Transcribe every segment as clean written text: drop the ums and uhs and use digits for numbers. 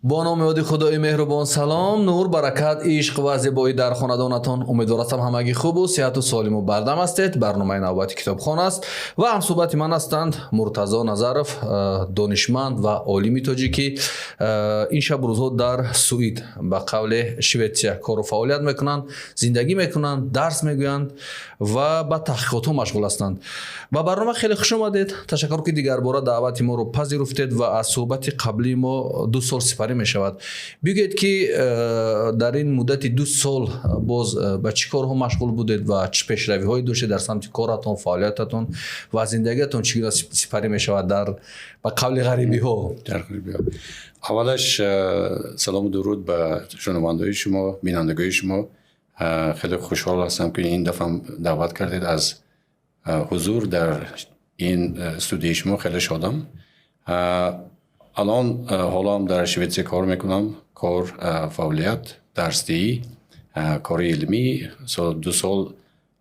با نام یاد خدای مهربان سلام، نور، برکت، عشق و زیبایی در خاندانتان. امیدوارم همگی خوب و صحت و سالم و بردم هستید. برنامه نوبت کتابخانه است و هم صحبت من هستند مرتضی نظرов، دانشمند و عالم تاجیکی. این شب روزها در سوئد به قول شویتسیا کار و فعالیت میکنند، زندگی میکنند، درس میگویند و با تحقیقات مشغول هستند. با برنامه خیلی خوش آمدید. تشکر که دیگر بار دعوت ما رو پذیرفتید و از صحبت قبلی ما 2 سال سپری می شود. بگید که در این مدت 2 سال باز به چه کارها مشغول بودید و چه پیشروی هایی داشتید در سمت کارتون، فعالیتتون و زندگیتون چگونه سپری می شود در به قول غریبی ها؟ اولش سلام و درود به شنوندگان شما، بینندگان شما. خیلی خوشحال هستم که این دفعه دعوت کردید از حضور در این استودیو شما. خیلی شادم. الان حالا هم در شویتسیا کار میکنم، کار فعالیت درستی، کار علمی. 2 سال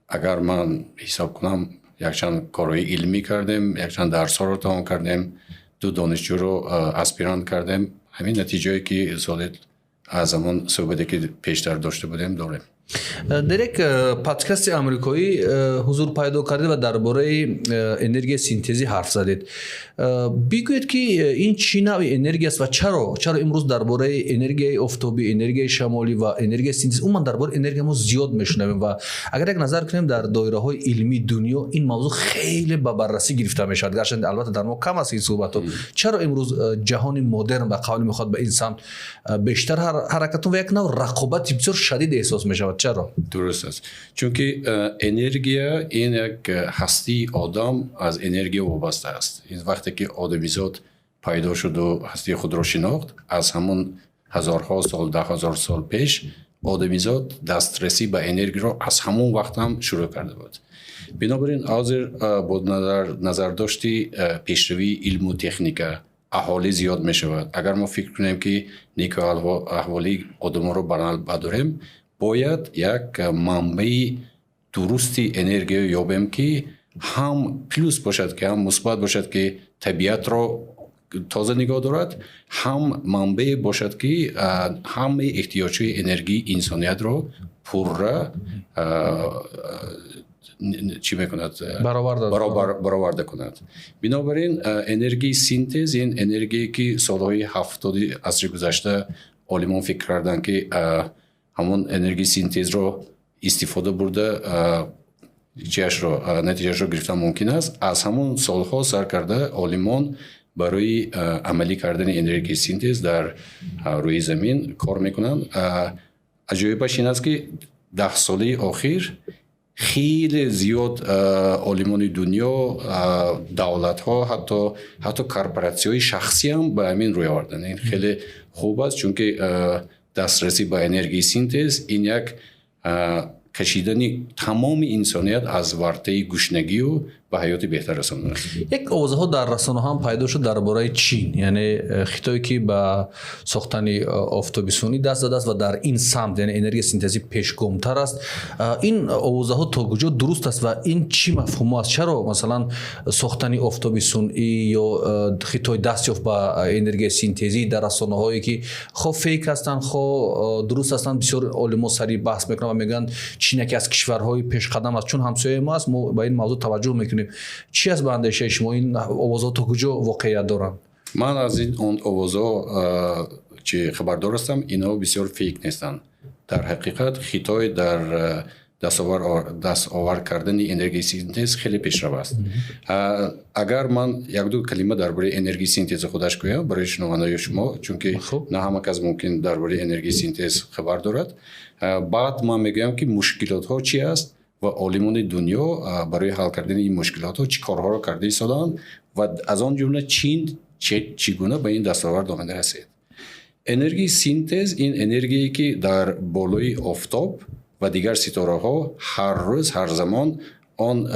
اگر من حساب کنم یکچند کارهای علمی کردیم، یکچند درس ها رو تمام کردیم، 2 دانشجو رو اسپیرانت کردیم. همین نتیجه‌ای که سال از زمان صحبتی که پیشتر داشته بودیم داریم. در یک پادکست آمریکایی حضور پیدا کردید و درباره انرژی سینتزی حرف زدید. بگویید که این چه نوع انرژی است و چرا امروز درباره انرژی آفتابی، انرژی شمالی و انرژی سینتز من درباره انرژی ما زیاد میشنویم و اگر یک نظر کنیم در دایره های علمی دنیا این موضوع خیلی به بررسی گرفته میشد. گرچه البته در ما کم است این صحبت ها. چرا امروز جهان مدرن به قول میخواد به این سمت بیشتر حرکت و یک نوع رقابت بسیار شدید احساس میشود؟ چرا؟ درست است. چون که انرژی این یک هستی آدم از انرژی وابسته است. این وقتی که آدمیزاد پیدا شد و هستی خود را شناخت، از همون هزارها سال، 10,000 سال پیش آدمیزاد دسترسی به انرژی را از همون وقت هم شروع کرده بود. بنابراین حاضر با نظر داشتی پیشروی علم و تکنیک اهالی زیاد می شود. اگر ما فکر کنیم که نیک احوالی آدم را بداریم، باید یک منبع درستی انرژی یابیم که هم پلوس باشد که هم مثبت باشد که طبیعت را تازه نگاه دارد، هم منبع باشد که همه احتیاجات انرژی انسانیت را پر چی میکند؟ برآورده کند. بنابراین انرژی سینتز، این انرژی که سالهای 70 عصر گذشته عالمان فکر کردند که همون انرژی سینتز رو استفاده برده نتیجهش رو گرفتن ممکن است. از همون سالها سر کرده عالمان برای عملی کردن انرژی سینتز در روی زمین کار میکنن. عجایبش این است که 10 ساله اخیر خیلی زیاد عالمان دنیا، دولت ها، حتی کارپوراسیون های شخصی هم به همین روی آوردن. این خیلی خوب است چون که دسترسی به انرژی سینتز این یک کشیدن تمام انسانیت از ورطه گشنگی و به حیات بهتر رساندن است. یک آوازها در رسانه هم پیدا شد درباره چین، یعنی خطایی که به ساختن آفتابی سونی دست داده است و در این سمت یعنی انرژی سینتزی پیشگامتر است. این آوازها تا کجا درست است و این چی مفهوم است؟ چرا مثلا ساختن آفتابی سونی یا خطای دست یافت به انرژی سینتزی در رسانه هایی که خو فیک هستند، خو درست هستند، بسیار علما سری بحث میکنن و میگن چین یکی از کشورهای پیش قدم است چون همسایه ما است، ما به این موضوع توجه میکنیم. چی از به اندیشه شما این آوازها تا کجا واقعیت دارند؟ من از این آوازها چه خبردار هستم، اینا بسیار فیک نیستند. در حقیقت خطای در دست آور کردن انرژی سینتز خیلی پیشرو است. اگر من 1-2 کلمه درباره انرژی سینتز خودش گویم برای شنوندگان شما، چون که نه همه کس ممکن درباره انرژی سینتز خبر دارد، بعد من میگم که مشکلات ها چی است و عالمان دنیا برای حل کردن این مشکلات ها چی کارها را کرده ایستادند و از آن جمله چین چگونه به این دستاورد آمده رسید. انرژی سینتز این انرژی که در بالای آفتاب و دیگر ستاره ها هر روز هر زمان آن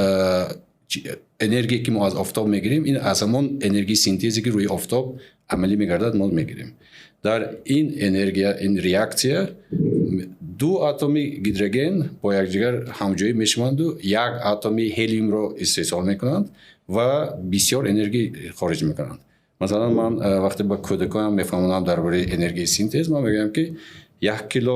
انرژی که ما از آفتاب میگیریم، این از همان انرژی سینتزی که روی آفتاب عملی میگردد ما میگیریم. در این انرژی، این ریاکسیه 2 اتم هیدروژن با یکدیگر همجایی میشوند و 1 اتم هلیوم را استحصال میکنند و بسیار انرژی خارج میکنند. مثلا من وقتی با کودکانم میفهمونم درباره انرژی سینتز، من میگم که 1 کیلو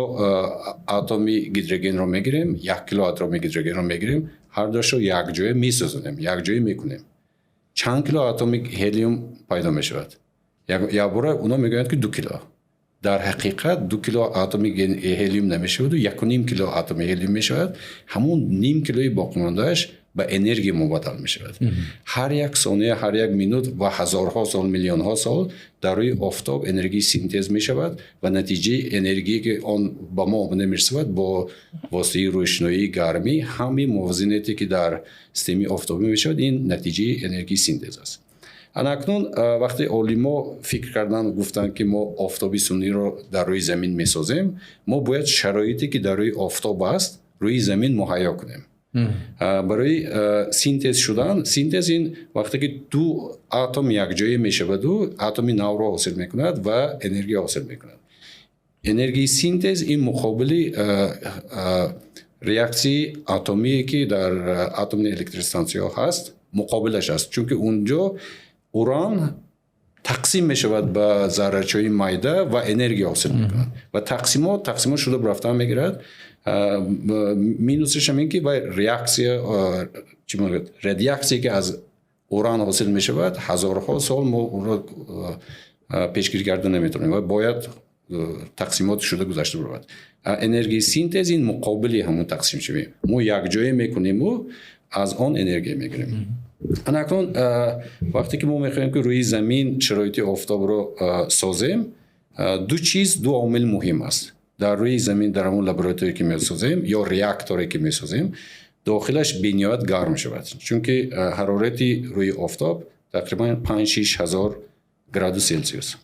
اتمی هیدروژن رو میگیریم، 1 کیلو اتمی هیدروژن رو میگیریم، هر دوشو یک جای میسوزونیم، یک جای میکنیم، چند کیلو اتمی هلیوم پیدا میشود. یا برای اونا میگن که 2 کیلو. در حقیقت 2 کیلو اتمی هلیوم نمیشود و 1.5 کیلو اتمی هلیوم میشود. همون نیم کیلوی باقی موندهش به انرژی مبادله میشود. هر یک ثانیه، هر یک مینوت و هزارها سال، میلیون ها سال در روی آفتاب انرژی سینتز میشود و نتیجه انرژی که آن با ما نمیرسد با واسطه روشنایی، گرمی، همین موازنتی که در سیستم آفتابی میشود، این نتیجه انرژی سینتز است. اکنون وقتی عالما فکر کردن گفتن که ما آفتابی سنی رو در روی زمین میسازیم، ما باید شرایطی که در روی آفتاب است روی زمین مهیا کنیم. برای سینتز شدن، سینتز این وقتی که دو اتم یک جای میشود و اتمی نو را حاصل میکند و انرژی حاصل میکند. انرژی سینتز این مقابل ریاکسی اتمی که در اتم الکتروستانسیا هست مقابلش است، چون که اونجا اوران تقسیم میشود به ذره‌های مایده و انرژی حاصل میکند و تقسیم شده برفتن میگیرد. مینوسش هم این که رادیاکسی که از اوران حاصل میشود هزارها سال ما اون را پیشگیری کرده نمیتونیم و باید تقسیمات شده گذشته برود. انرژی سینتز این مقابلی همون تقسیم شویم، ما یک جای میکنیم و از آن انرژی میگیریم. اکنون وقتی که ما میخوایم که روی زمین شرایط آفتاب رو سازیم، دو عامل مهم است. در روی زمین در همون لابراتوری که میسازیم یا ریاکتوری که میسازیم، داخلش بنیاد گرم شود، چون که حرارتی روی آفتاب تقریبا 5-6 هزار گراد سلسیوس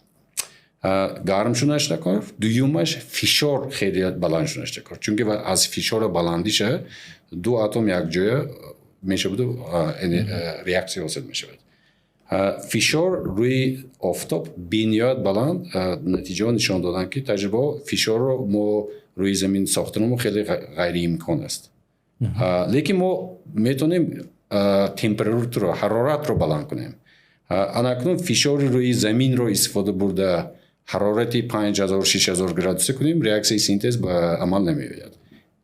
گرم شونش نکار. دویومش فشار خیلی بلند شونش نکار، چون که از فشار بلندیش دو اتم یک جای میشود و ریاکسی حاصل میشود. فشار روی آفتاب بنیاد بلند نتیجه نشان دادن که تجربه فشار رو ما روی زمین ساختنمون خیلی غیر امکان است. لیکن ما میتونیم تمپراتور رو، حرارت رو بلند کنیم. اکنون فشار روی زمین رو استفاده برده حرارتی 5000-6000 گراد کنیم، ریاکسی سینتز به عمل نمیآید.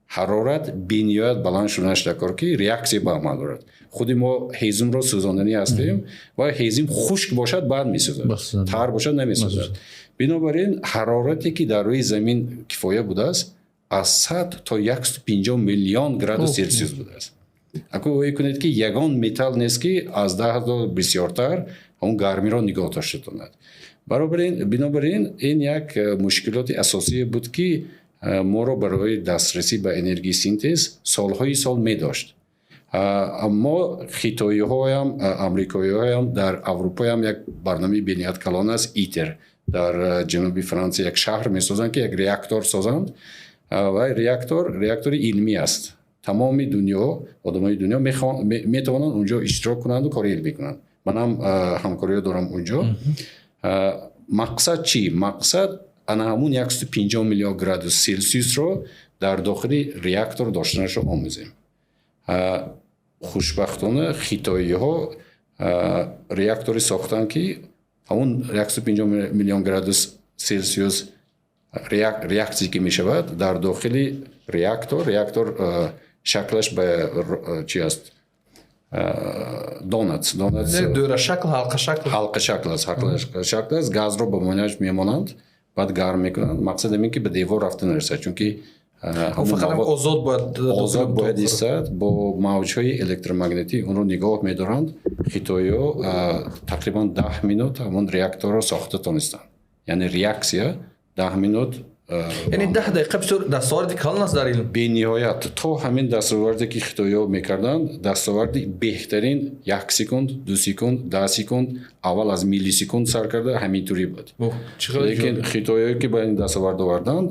حرارت بنیاد بلند شدنش دکار که ریاکسی به عمل دارد. خود ما هیزم رو سوزاندنی هستیم و هیزم خشک باشد بعد میسوزد، تر باشد نمیسوزد. بنابراین حرارتی که در روی زمین کفایه بوده است از 100 تا 150 میلیون گراد سلسیوس بوده است. اگه وای کنید که یگان متال نیست که از 10,000 بسیارتر اون گرمی را نگاه داشته تواند. بنابراین این یک مشکلات اساسی بود که ما را برای دسترسی به انرژی سینتز سالهای سال می داشت. اما خیتایی ها هم امریکایی ها هم در اروپا هم یک برنامه بنیاد کلان است، ایتر در جنوبی فرانسه یک شهر می سازند که یک ریاکتور سازند و ریاکتور علمی است. تمام دنیا آدمای دنیا می توانند اونجا اشتراک کنند و کار علمی کنند. من هم همکاری دارم اونجا. مقصد چی؟ مقصد انا همون 150 میلیون گراد سلسیوس رو در داخل ریاکتور داشتنش رو آموزیم. خوشبختانه خیتایی ها ریاکتوری ساختن که همون 150 میلیون گراد سلسیوس ریاکسی که می شود در داخل ریاکتور شکلش به چی است؟ دونات دوره شکل، حلقه شکل است. گاز رو به مانعش میمانند، بعد گرم میکنند. مقصد اینه که به دیوار رفته نرسد، چون که فقط آزاد باید ایستد. با موجهای الکترومغناطیسی اون رو نگاه میدارند. خیتایی‌ها تقریبا 10 مینوت همون ریاکتور رو ساخته تونستند، یعنی ریاکسیا 10 مینوت، یعنی 10 دقیقه بسیار دستاوردی کلان است در علم. به نهایت تا همین دستاوردی که خیتایی‌ها میکردن، دستاوردی بهترین 1 سکند، 2 سکند، 10 سکند اول از میلی سکند سر کرده همینطوری بود. لیکن خیتایی‌ها که با این دستاورد آوردن،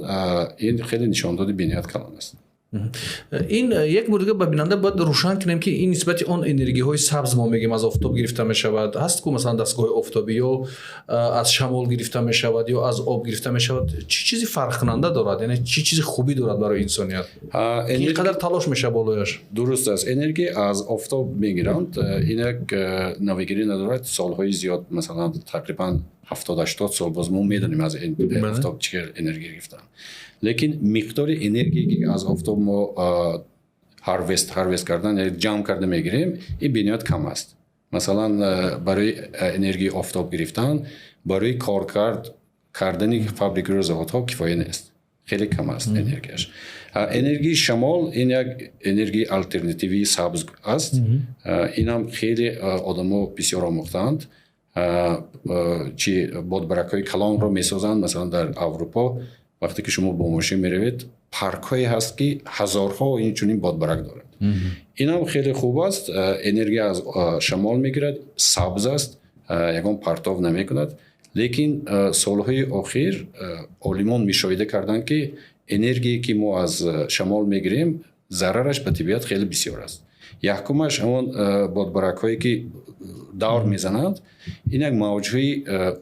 این خیلی نشان داده بنیاد کلان است. ин як бор дига ба бинанда бояд рӯшан кунем ки ин нисбати он энергияҳои сабз мо мегӯем аз офтоб гирифта мешавад. Ҳаст ку масалан дастгоҳи офтобӣ ё аз шамол гирифта мешавад ё аз об гирифта мешавад. Чӣ чизи фарқкунанда дорад, яъне чӣ чизи хубӣ дорад барои инсоният? Ин қадар талош меша болояш? дуруст аст. Энергия аз офтоб мегиранд. Инак навигирӣ надорад. Солҳои зиёд, масалан тақрибан 70-80 сол боз мо медонем аз офтоб чӣ энергия гирифтан. Лекин миқдори энергияе ки аз офтоб мо ҳарвест кардан, яъне ҷамъ карда мегирем, ин бениҳоят кам аст. Масалан барои энергияи офтоб гирифтан, барои кардани фабрикаи заводҳо кифоя нест. Хеле кам аст энергияш. Энергияи шамол ин як энергияи алтернативии сабз аст. Инам хеле одамо бисёр омӯхтаанд. Чи бодбаракҳои калонро месозанд. Масалан дар Аврупо вақте ки шумо бо мошин меравед, паркҳое ҳаст ки ҳазорҳо инчунин бодбарак дорад. Инам хеле хуб аст. Энергия аз шамол мегирад, сабз аст, ягон партов намекунад. Лекин солҳои охир олимон мушоҳида карданд ки энергияе ки мо аз шамол мегирем, зарараш ба табиат хеле бисёр аст. Якумаш ҳамон бодбаракҳое ки давр мезананд, ин як мавҷҳои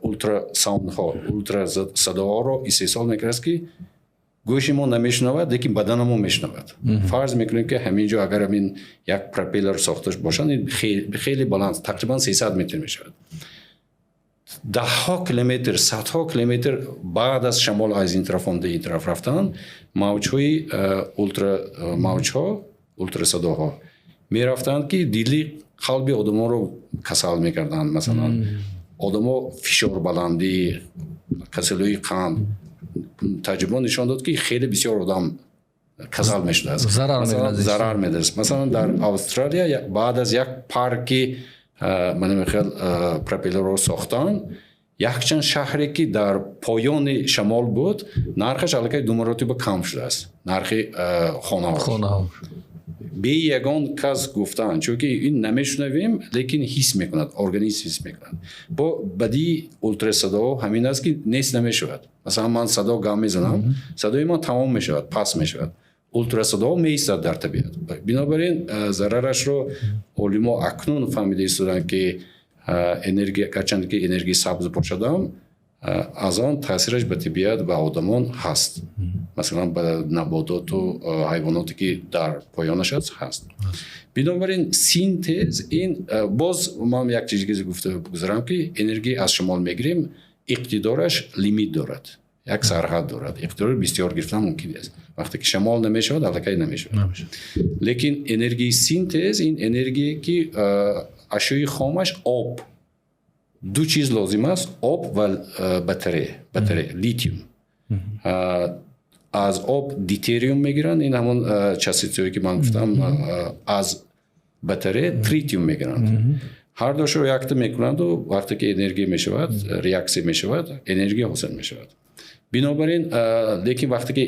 ултрасаундҳо, ултрасадоҳоро истеҳсол мекард ки гӯши мо намешунавад, лекин бадана мо мешунавад. Фарз мекунем ки ҳамин ҷо агар ҳамин як пропеллер сохта бошад, ин хеле баланд, тақрибан 300 метр мешавад. Даҳҳо километр, садҳо километр баъд аз шамол аз ин тараф онда ин тараф рафтан, мавҷҳои ултрасадоҳо мерафтанд ки дили қалби одаморо касал мекарданд. Масалан одамо фишорбаландӣ, касалии қанд, таҷрибаҳо нишон дод ки хеле бисёр одам касал мешудааст, зарар медаст. Масалан дар Австралия баъд аз як парки манамехел пропеллерро сохтан, якчанд шаҳре ки дар поёни шамол буд, нархаш аллакай 2 маротиба кам шудааст, нархи хонаҳо. Бе ягон кас гуфтан, чунки ин намешунавем, лекин ҳис мекунад, организм ҳис мекунад. Бо бадии ултрасадоҳо ҳамин аст ки нест намешавад. Масалан ман садо гам мезанам, садои ман тамом мешавад, паст мешавад. ултрасадоҳо меистад дар табиат. Бинобар ин зарарашро олимо акнун фаҳмида истоданд ки энергия, гарчанде ки энергияи сабз бошадам, аз он таъсираш ба табиат ва одамон ҳаст. Масалан ба набототу ҳайвоноте ки дар поёнаш ҳаст. Бинобар ин синтез, ин боз ман як чизи гуфта гузарам ки энергия аз шамол мегирем, иқтидораш лимит дорад. Як сарҳад дорад. Иқтидори бисёр гирифтан мумкин аст. Вақте ки шамол намешавад, аллакай намешавад. Лекин энергияи синтез, ин энергия ки ашёи хомаш об. Ду чиз лозим аст, об ва батарея, литиум. Аз об дитериум мегиранд, ин ҳамон частицаҳое ки ман гуфтам, аз батарея тритиум мегиранд. ҳар дошро якта мекунанду вақте ки энергия мешавад, реаксия мешавад, энергия ҳосил мешавад. Бинобар ин лекин вақте ки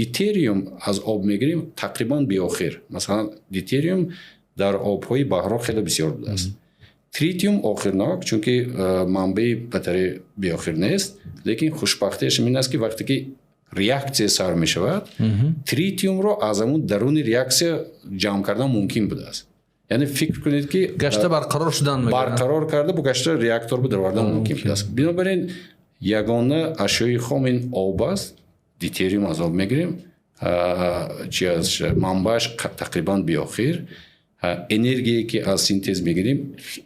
дитериум аз об мегирем, тақрибан биохир. Масалан дитериум дар обҳои баҳро хеле бисёр будааст. Тритиум охирнок, чунки манбаи батарея биохир нест, лекин хушбахтиаш ин аст ки вақте ки реаксия сар мешавад, тритиумро аз ҳамун даруни реаксия ҷамъ кардан мумкин будааст. Яъне фикр кунед ки гашта барқарор шудан мегӯяд. Барқарор карда бо гашта реакторро даровардан мумкин будааст. Бинобар ин ягона ашёи хом ин об аст, дитериум аз об мегирем, чи аз манбааш тақрибан биохир. Энергияе ки аз синтез мегирем,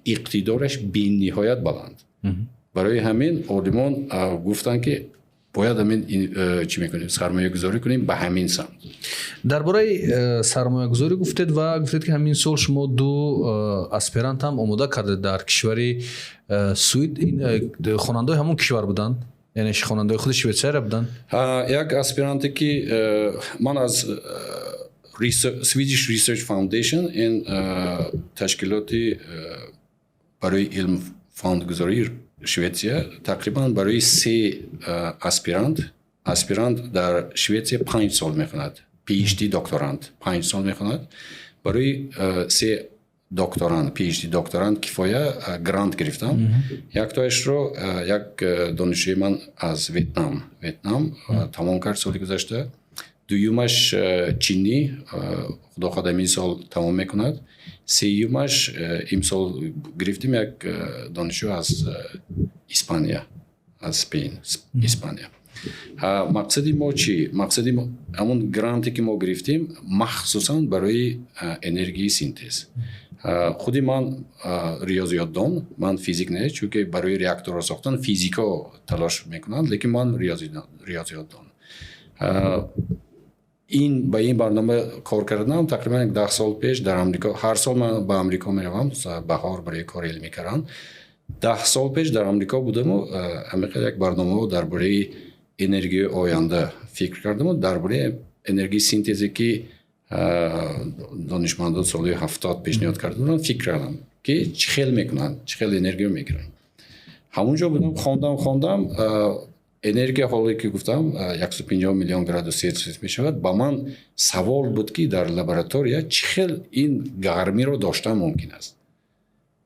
иқтидораш бениҳоят баланд. Барои ҳамин олимон гуфтанд ки бояд ҳамин чӣ мекунем, сармоягузорӣ кунем ба ҳамин самт. Дар бораи сармоягузорӣ гуфтед ва гуфтед ки ҳамин сол шумо ду аспирант ҳам омода кардед дар кишвари Суид. Ин хонандаи ҳамон кишвар буданд? Яъне хонандаи худи Швейтсария буданд? Як аспиранте ки ман аз Swedish Research Foundation, ин ташкилоти барои илм фондгузории Шветсия, тақрибан барои 3 аспирант дар Шветсия 5 сол мехонад. PhD докторант 5 сол мехонад. Барои 3 докторант, PhD докторант кифоя грант гирифтам. Яктоашро як донишҷӯи ман аз Ветнам тамом кард соли гузашта. دویومش چینی خدا خدا این سال تمام میکند. سیومش امسال گرفتیم یک دانشجو از اسپانیا، از اسپین، اسپانیا. مقصدی ما چی؟ مقصدی ما همون گرانتی که ما گرفتیم مخصوصا برای انرژی سینتز. خودی من ریاضیات دان، من فیزیک نه، چون که برای ریاکتور را ساختن فیزیکا تلاش میکنن، لیکن من ریاضیات دان. این با این برنامه کار کردم تقریبا 10 سال پیش در آمریکا. هر سال من به آمریکا میروم بهار برای کار علمی کردن. 10 سال پیش در آمریکا بودم و یک برنامه درباره انرژی آینده فکر کردم و درباره انرژی سینتزی که دانشمندان سال 70 پیشنهاد کردن فکر کردم که چه خیلی میکنن، چه خیلی انرژی میگیرن. همونجا بودم خواندم انرژی حالی که گفتم 150 میلیون گراد سلسیوس می شود. با من سوال بود که در لابراتوری چقدر این گرمی رو داشتن ممکن است.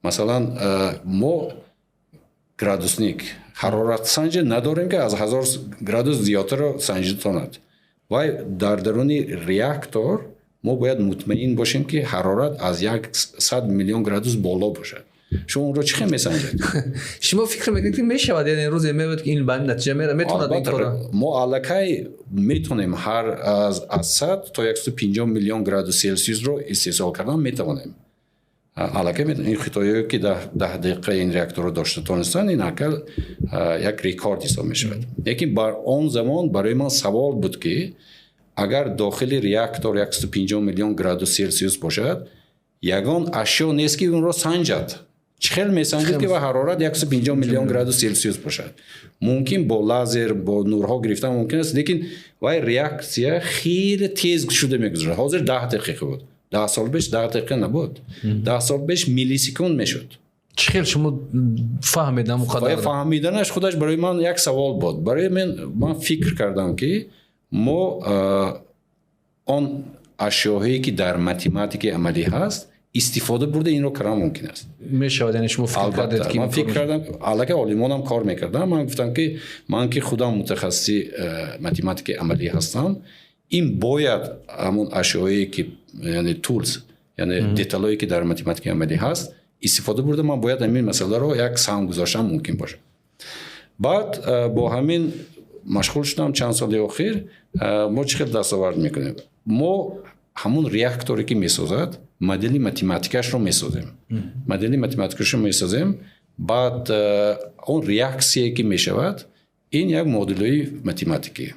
مثلا ما گرادوسنیک حرارت سنج نداریم که از 1000 گرادوس زیادتر رو سنج تواند. و در درون ریاکتور ما باید مطمئن باشیم که حرارت از 100 میلیون گرادوس بالا باشد. شما اون رو چه میسنجید؟ شما فکر میکنید که میشود یعنی روز میاد که این به نتیجه میره میتونه این کارو؟ ما الکی میتونیم هر از 100 تا 150 میلیون گراد سلسیوس رو استحصال کردن میتونیم. الکی این خطایی که 10 دقیقه این ریاکتور رو داشته تونستن این اکل یک ریکورد حساب میشود. لیکن بر اون زمان برای من سوال بود که اگر داخل ریاکتور 150 میلیون گراد سلسیوس باشد یگان اشیا نیست که اون رو سنجد. چخیل میسنجید که با حرارت 150 میلیون گراد سلسیوس باشد. ممکن با لازر با نورها گرفتن ممکن است، لیکن وای ریاکسیا خیلی تیز شده میگذره. حاضر 10 دقیقه بود. 10 سال پیش 10 دقیقه نبود. 10 سال پیش میلی سکند میشد. چخیل شما فهمیدم مقدار فهمیدنش خودش برای من یک سوال بود. برای من فکر کردم که ما آن اشیاهایی که در متماتیک عملی هست استفاده برده این رو کردن ممکن است. میشود یعنی شما فکر کردید که من فکر کردم علاوه علیمانم کار میکردم. من گفتم که من که خودم متخصص متماتیک عملی هستم، این باید همون اشیاءی که یعنی تولز یعنی دیتالایی که در متماتیک عملی هست استفاده برده من باید همین مسئله رو یک سهم گذاشتم ممکن باشه. بعد با همین مشغول شدم چند سال اخیر. ما چقدر دستاورد میکنیم؟ ما همون ریاکتوری که میسازد مدل متماتیکش رو میسازیم. مدل متماتیکش رو میسازیم. بعد اون ریاکسیه که میشود این یک مدل متماتیکی.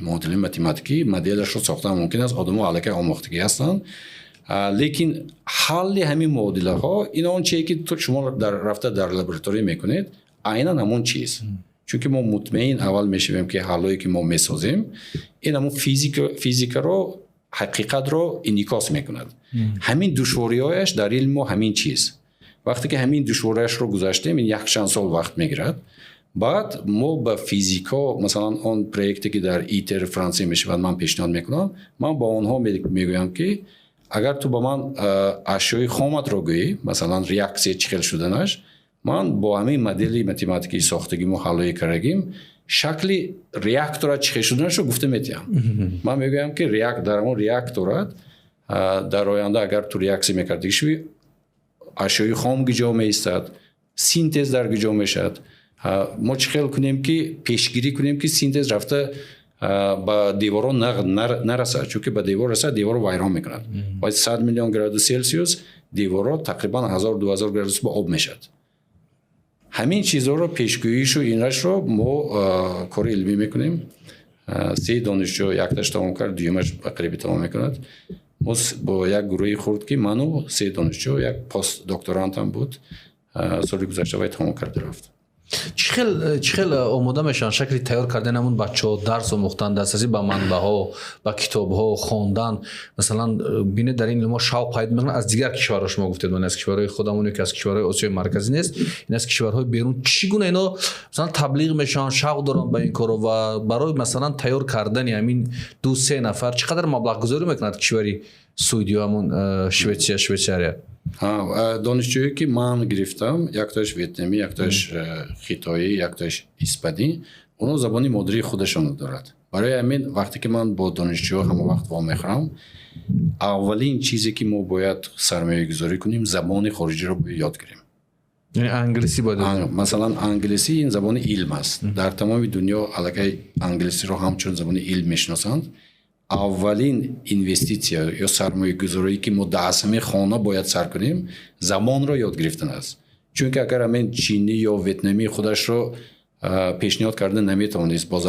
مدل متماتیکی مدلش رو ساختن ممکن است. آدم‌ها الکی آموختگی هستند. لیکن حل همین مدل ها این اون چیزی که تو شما رفته در لابراتوری میکنید عیناً همون چیز. چون که ما مطمئن اول میشیم که حلایی که ما میسازیم این همون فیزیک رو حقیقت رو انعکاس میکند. همین دشواری‌هایش در علم ما همین چیز. وقتی که همین دشواری‌اش رو گذاشتیم این یک چند سال وقت میگیرد. بعد ما با فیزیکا مثلا اون پروژه‌ای که در ایتر فرانسه میشه من پیشنهاد میکنم، من با اونها میگویم که اگر تو با من اشیاء خامت رو گویی مثلا ریاکسی چخیل شدنش، من با همین مدل متماتیکی ساختگی ما حلای کردیم شکل ریاکتور چخیل شدنش رو گفته میتیم. من میگویم که در اون ریاکتور در آینده اگر تو ریاکسی میکردی شوی اشیاء خام گجا میستد، سینتز در گجا میشد. ما چخیل کنیم که پیشگیری کنیم که سینتز رفته با دیوارو نرسد، چون که با دیوار رسد دیوارو ویران میکند. باید 100 میلیون گراد سلسیوس دیوارو تقریبا 1000-2000 گراد با آب میشد. همین چیزها رو پیشگوییش و اینش رو ما کار علمی میکنیم. 3 دانشجو یکتاش تمام کرد، دیومش قریبی تمام میکند. ما با یک گروهی خورد که منو 3 دانشجو یک پست دکترانت هم بود سالی گذشته باید تمام کرده رفت. چخیل آموده میشن شکلی تیار کردن همون بچه‌ها درس آموختن دسترسی به منبع‌ها به کتاب‌ها خواندن. مثلا بینه در این ما شوق پیدا میکنن از دیگر کشورها. شما گفتید من از کشورهای خودمون که از کشورهای آسیای مرکزی نیست، این از کشورهای بیرون چگونه اینا مثلا تبلیغ میشن، شوق دارن به این کارو و برای مثلا تیار کردن همین 2-3 نفر چقدر مبلغ گذاری میکنند کشوری سوئدی و همون شویتزاریا؟ دانشجویی که من گرفتم یکتاش ویتنامی، یکتاش خیتایی، یکتاش اسپانی، اونا زبانی مادری خودشون دارد. برای همین وقتی که من با دانشجو همه وقت وامیخورم، اولین چیزی که ما باید سرمایه گذاری کنیم زبان خارجی رو باید یاد گیریم. یعنی انگلیسی باید مثلا انگلیسی این زبان علم است. در تمام دنیا علاقه انگلیسی رو همچون زبان علم میشناسند. اولین اینوستیسیا یا سرمایه گذاری که ما در همه خانه باید سر کنیم زبان رو یاد گرفتن است. چون که اگر همین چینی یا ویتنامی خودش رو پیشنهاد کرده نمیتونست با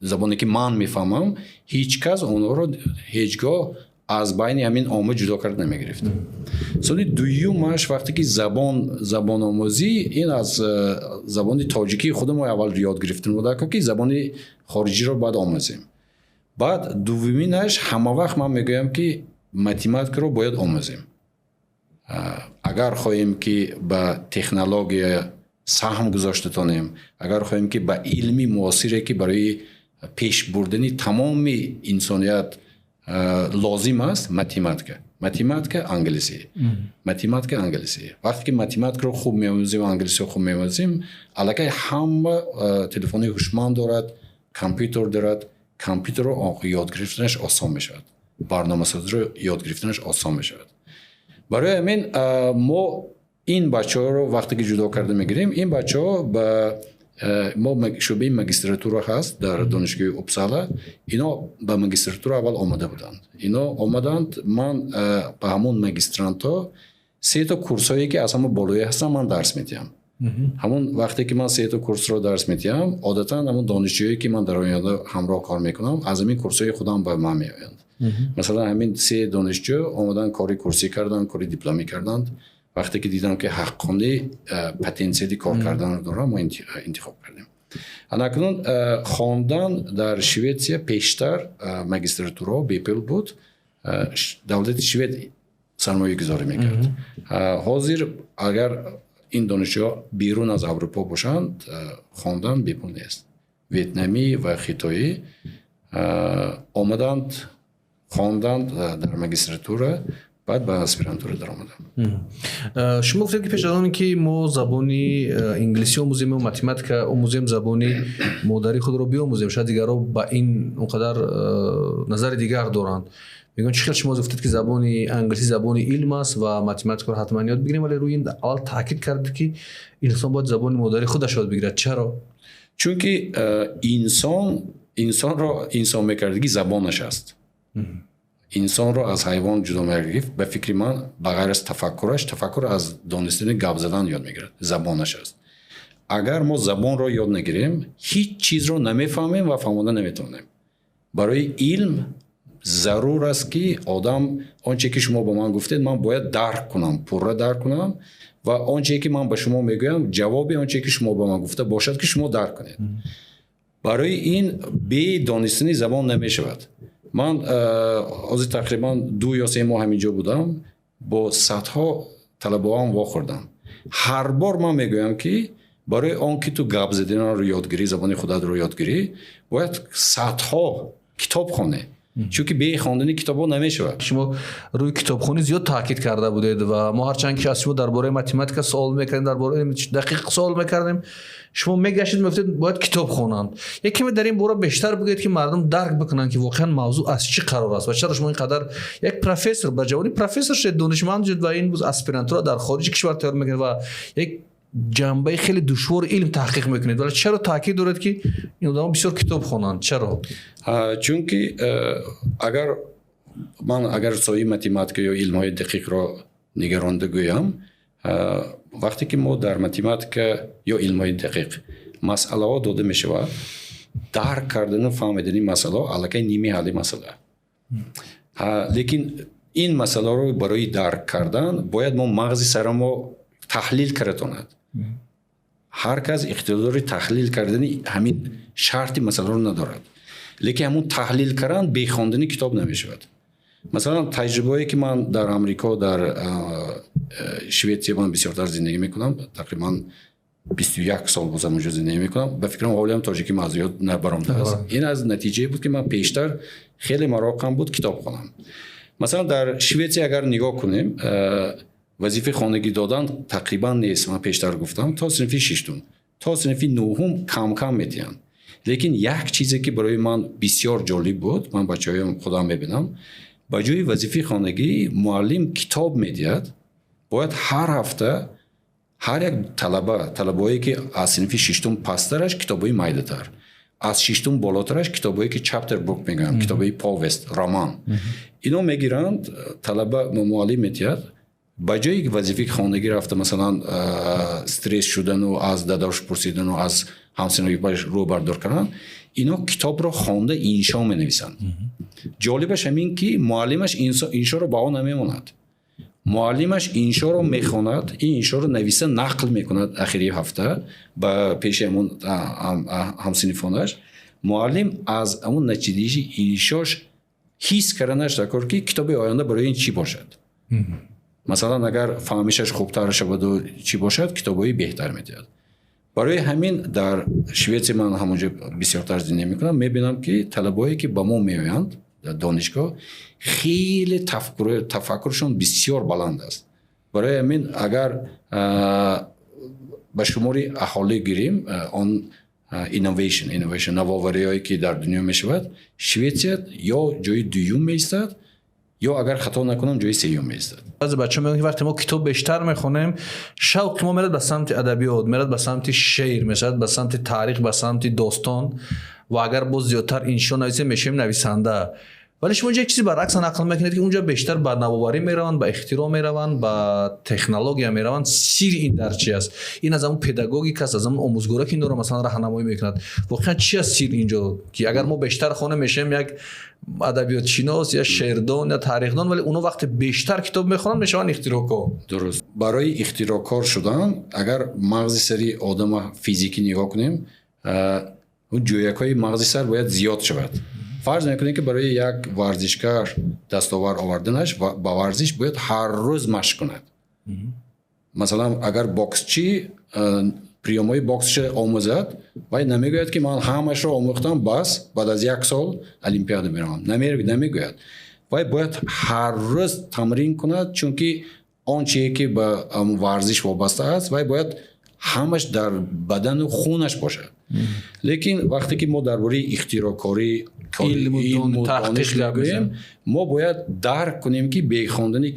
زبانی که من میفهمم هیچ کس اونها رو هیچگاه از بین همین عامه جدا کرده نمیگرفت. سوال دومش وقتی که زبان آموزی این از زبان تاجیکی خودمون اول یاد گرفتیم بود که زبان خارجی رو باید آموزیم. بعد دومینش همه وقت من میگویم که متماتیک رو باید آموزیم. اگر خواهیم که به تکنولوژی سهم گذاشته تانیم، اگر خواهیم که به علمی معاصری که برای پیش بردن تمام انسانیت لازم است، متماتیک انگلیسی. وقتی که متماتیک رو خوب می‌آموزیم و انگلیسی رو خوب می‌آموزیم، علاقه همه تلفن هوشمند دارد، کامپیوتر دارد، کامپیوتر رو یاد گرفتنش آسان می‌شود، برنامه‌سازی رو یاد گرفتنش آسان می‌شود. برای همین ما این بچه‌ها رو وقتی که جدا کرده می‌گیریم، این بچه‌ها به ما شعبه ماجستراتورا هست در دانشگاه اوپسالا، اینا به ماجستراتورا اول آمده بودند. اینا آمدند، من به همون ماجسترانتا 3 تا کورسایی که از همون بالایی هستم من درس میدم. همون وقتی که من 3 تا کورس رو درس میدم، عادتا همون دانشجویی که من در آینده همراه کار میکنم از همین کورسای خودم به من میآیند. مثلا همین 3 دانشجو آمدن کاری کورسی کردن، کاری دیپلمی کردند. وقتی که دیدم که حقانه پتانسیلی کار کردن رو دارم ما انتخاب کردیم. اکنون خواندن در شوئدیا پیشتر ماجستراتورا بیپل بود، دولت شوئد سرمایه گذاری میکرد. حاضر اگر این دانشجوها بیرون از اروپا باشند خواندن بیپل نیست. ویتنامی و خیتایی آمدند خواندند در ماجستراتورا، بعد به اسپیرانتورا در آمدم. شما گفتید که پیش از آن که ما زبانی انگلیسی آموزیم و متماتیک آموزیم، زبانی مادری خود رو بیاموزیم، شاید دیگرها با این اونقدر نظر دیگر دارند. میگن چقدر شما گفتید که زبانی انگلیسی زبانی علم است و متماتیک رو حتما یاد بگیریم، ولی روی این اول تاکید کرد که انسان باید زبان مادری خودش یاد بگیرد. چرا؟ چون که انسان را انسان میکردگی زبانش است. انسان رو از حیوان جدا می‌گیرد. به فکر من بغیر از تفکر از دانستن گپ زدن یاد میگیرد. زبانش است. اگر ما زبان رو یاد نگیریم هیچ چیز رو نمیفهمیم و فهمیدن نمیتونیم. برای علم ضرور است که آدم آنچه که شما به من گفتید من باید درک کنم، پوره درک کنم و آنچه که من به شما میگویم جواب آنچه که شما به من گفته باشد که شما درک کنید. برای این بی دانستن زبان نمیشود. من از تقریبا 2 یا 3 ماه همینجا بودم، با صدها طلبه هم واخوردم. هر بار من میگویم که برای آنکه تو گپ زدن رو یادگیری زبان خودت رو یادگیری باید صدها کتاب خوانه، چون که به خواندن کتابا نمیشه. شما روی کتابخوانی زیاد تاکید کرده بودید و ما هرچند که از شما درباره متماتیک سوال میکردیم، درباره دقیق سوال میکردیم، شما میگشتید میگفتید باید کتاب خوانند. یک کمی در این باره بیشتر بگید که مردم درک بکنن که واقعا موضوع از چی قرار است و چرا شما اینقدر یک پروفسور با جوانی پروفسور شد، دانشمند شد و این اسپیرانتورا در خارج کشور تیار میکنید و یک جنبه خیلی دشوار علم تحقیق میکنید، ولی چرا تاکید دارید که این آدما بسیار کتاب خوانند؟ چرا؟ چون که اگر سوی متماتیک یا علم های دقیق را نگرانده گویم، وقتی که ما در متماتیک یا علم های دقیق مسئله ها داده می شود، درک کردن و فهمیدن مسئله علاقه نیمه حل مسئله. لیکن این مسئله رو برای درک کردن باید ما مغز سر ما تحلیل کردند. هر کس اختیار تحلیل کردن همین شرط مسئله رو ندارد، لیکن همون تحلیل کردن به خواندن کتاب نمیشود. مثلا تجربه‌ای که من در آمریکا در شوئدیا من بسیارتر زندگی میکنم، تقریبا 21 سال بازم اونجا زندگی میکنم. به فکرم حالی هم تاجیکی مازیات نبرم است. این از نتیجه بود که من پیشتر خیلی مراقبم بود کتاب خوانم. مثلا در شوئدیا اگر نگاه کنیم وظیفه خانگی دادن تقریبا نیست. من پیشتر گفتم تا صنف 6 تا صنف 9 کم کم میتیان. لیکن یک چیزی که برای من بسیار جالب بود، من بچه‌هایم خودم میبینم، با جای وظیفه خانگی معلم کتاب میدهد، باید هر هفته هر یک طلبه‌ای که از صنف ششم پسترش کتابای مایده‌تر، از ششم بالاترش کتابایی که چپتر بوک میگن، کتابای پاوست، رمان، اینو میگیرند، طلبه معلم میدهد، با جای وظیفه خانگی رفته مثلا استرس شدن و از داداش پرسیدن و از همسنگیش رو بردار کردن، اینا کتاب رو خوانده انشا می نویسن. جالبش همین که معلمش انشا رو با اون نمیموند، معلمش انشا رو میخواند، این انشا رو نویسه نقل میکند آخری هفته با پیش همون همسنفانش. معلم از اون نتیجه انشاش حس کردنش دکار که کتاب آینده برای این چی باشد. مثلا اگر فهمیشش خوبتر شود و چی باشد، کتابایی بهتر میدهد. برای همین در شویتسی من همونجا بسیارتر زندگی میکنم، میبینم که طلبهایی که با ما میآیند در دانشگاه خیلی تفکرشون بسیار بلند است. برای همین اگر به شماری اهالی گیریم آن اینویشن نوآوری‌هایی که در دنیا میشود، شویتسیا یا جای دوم میایستد یا اگر خطا نکنم جای سوم میایستد. بعضی بچه‌ها میگن که وقتی ما کتاب بیشتر میخونیم، شوق ما میاد به سمت ادبیات، میاد به سمت شعر، میاد به سمت تاریخ، به سمت داستان، و اگر باز زیادتر انشا نویسیم میشیم نویسنده. ولی شما یک چیزی برعکس نقل میکنید که اونجا بیشتر به نوآوری میروند، به اختراع میروند، به تکنولوژی میروند. سیر این در چی است؟ این از اون پداگوژیک است، از اون آموزگارا که این رو مثلا راهنمایی میکند. واقعا چی است سیر اینجا که اگر ما بیشتر خونه میشیم یک ادبیات شناس یا شعردان یا تاریخدان، ولی اونو وقت بیشتر کتاب میخونن میشن اختراعکار. درست. برای اختراعکار شدن اگر مغز سری آدم فیزیکی نگاه کنیم، اون جویکای مغز سر باید زیاد شود. فرض میکنیم که برای یک ورزشکار دستاور آوردنش با ورزش باید هر روز مشق کند. مثلا اگر باکسچی پریامای باکسش آموزد، باید نمیگوید که من همش رو آموختم بس بعد از یک سال المپیاد میروم، نمیگوید. باید هر روز تمرین کند، چون که آن چیزی که به ورزش وابسته است باید همش در بدن و خونش باشد. لیکن وقتی که ما درباره اختراعکاری علم و تحقیق میگوییم، ما باید درک کنیم که به خواندن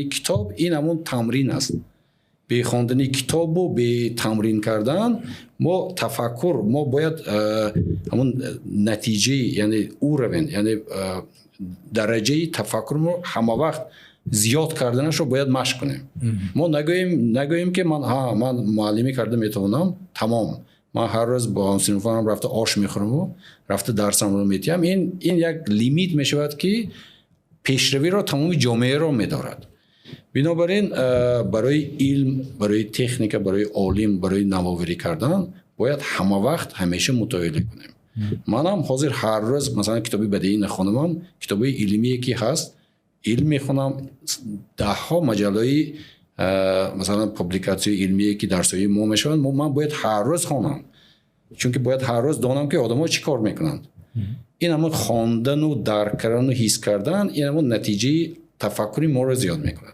کتاب این همون تمرین است. به خواندن کتاب و به تمرین کردن ما تفکر، ما باید همون نتیجه یعنی او روند، یعنی درجه تفکر ما همه وقت زیاد کردنش رو باید مشق کنیم. ما نگوییم که من معلمی کرده میتونم، تمام من هر روز با همسنفانم رفته آش میخورم و رفته درسم رو میتیم. این یک لیمیت میشود که پیشروی رو تمام جامعه رو میدارد. بنابراین برای علم، برای تکنیک، برای عالم، برای نوآوری کردن باید همه وقت همیشه مطالعه کنیم. منم حاضر هر روز مثلا کتابی بدیهی نخونم، کتابی علمی که هست علم میخونم، 10 مجله مثلا پابلیکاسیون علمی که درسای ما میشوند، من باید هر روز خوانم، چون که باید هر روز دانم که آدم‌ها چی کار میکنند. این همون خواندن و درک کردن و حس کردن، این همون نتیجه تفکری ما رو زیاد میکنه.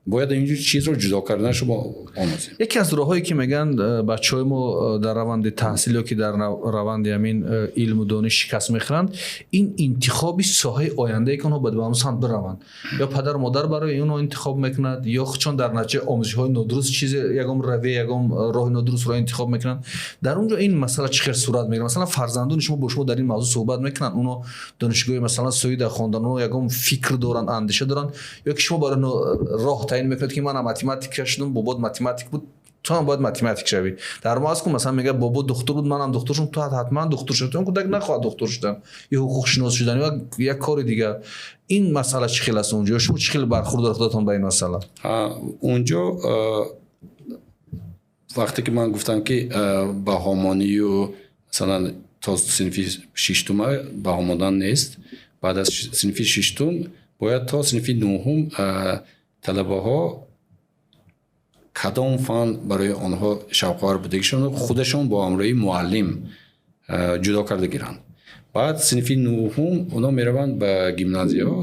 باید اینجور چیز رو جدا کردنش رو با آموزیم. یکی از راهایی که میگن بچهای ما در روند تحصیل یا که در روند همین علم و دانش شکست میخورند، این انتخابی ساحه آینده که اونها باید به اون سمت بروند. یا پدر و مادر برای اونها انتخاب میکنند، یا چون در نتیجه آموزش‌های نادرست چیز یکم روی یکم راه نادرست رو انتخاب میکنند. در اونجا این مسئله چه صورت میگیره؟ مثلا فرزندان شما با شما در این موضوع صحبت میکنن، اونها دانشگاه مثلا سوئد خواندن، اونها یکم فکر دارن، اندیشه دارن، یا که شما برای راه تعیین میکنید که من متمتیک کشیدم، بابا متمتیک بود، تو هم باید متمتیک شوی. در ما که مثلا میگه بابا دکتر بود، منم دکتر شدم، تو حتما دکتر شدی. اون کودک نخواد دکتر شدن یا حقوق شناس شدن یا یک کار دیگه. این مسئله چه خیلی است اونجا؟ شما چه خیلی برخورد خودتون با این مسئله؟ اونجا وقتی که من گفتم که بهامانی و مثلا تا صنف ششم بهاماندن نیست، بعد از صنف ششم باید تا صنف نهم طلبه ها کدام فن برای آنها شوق‌آور بودگیشون خودشون با همراهی معلم جدا کرده گیرند. بعد صنف نهم اونا میروند به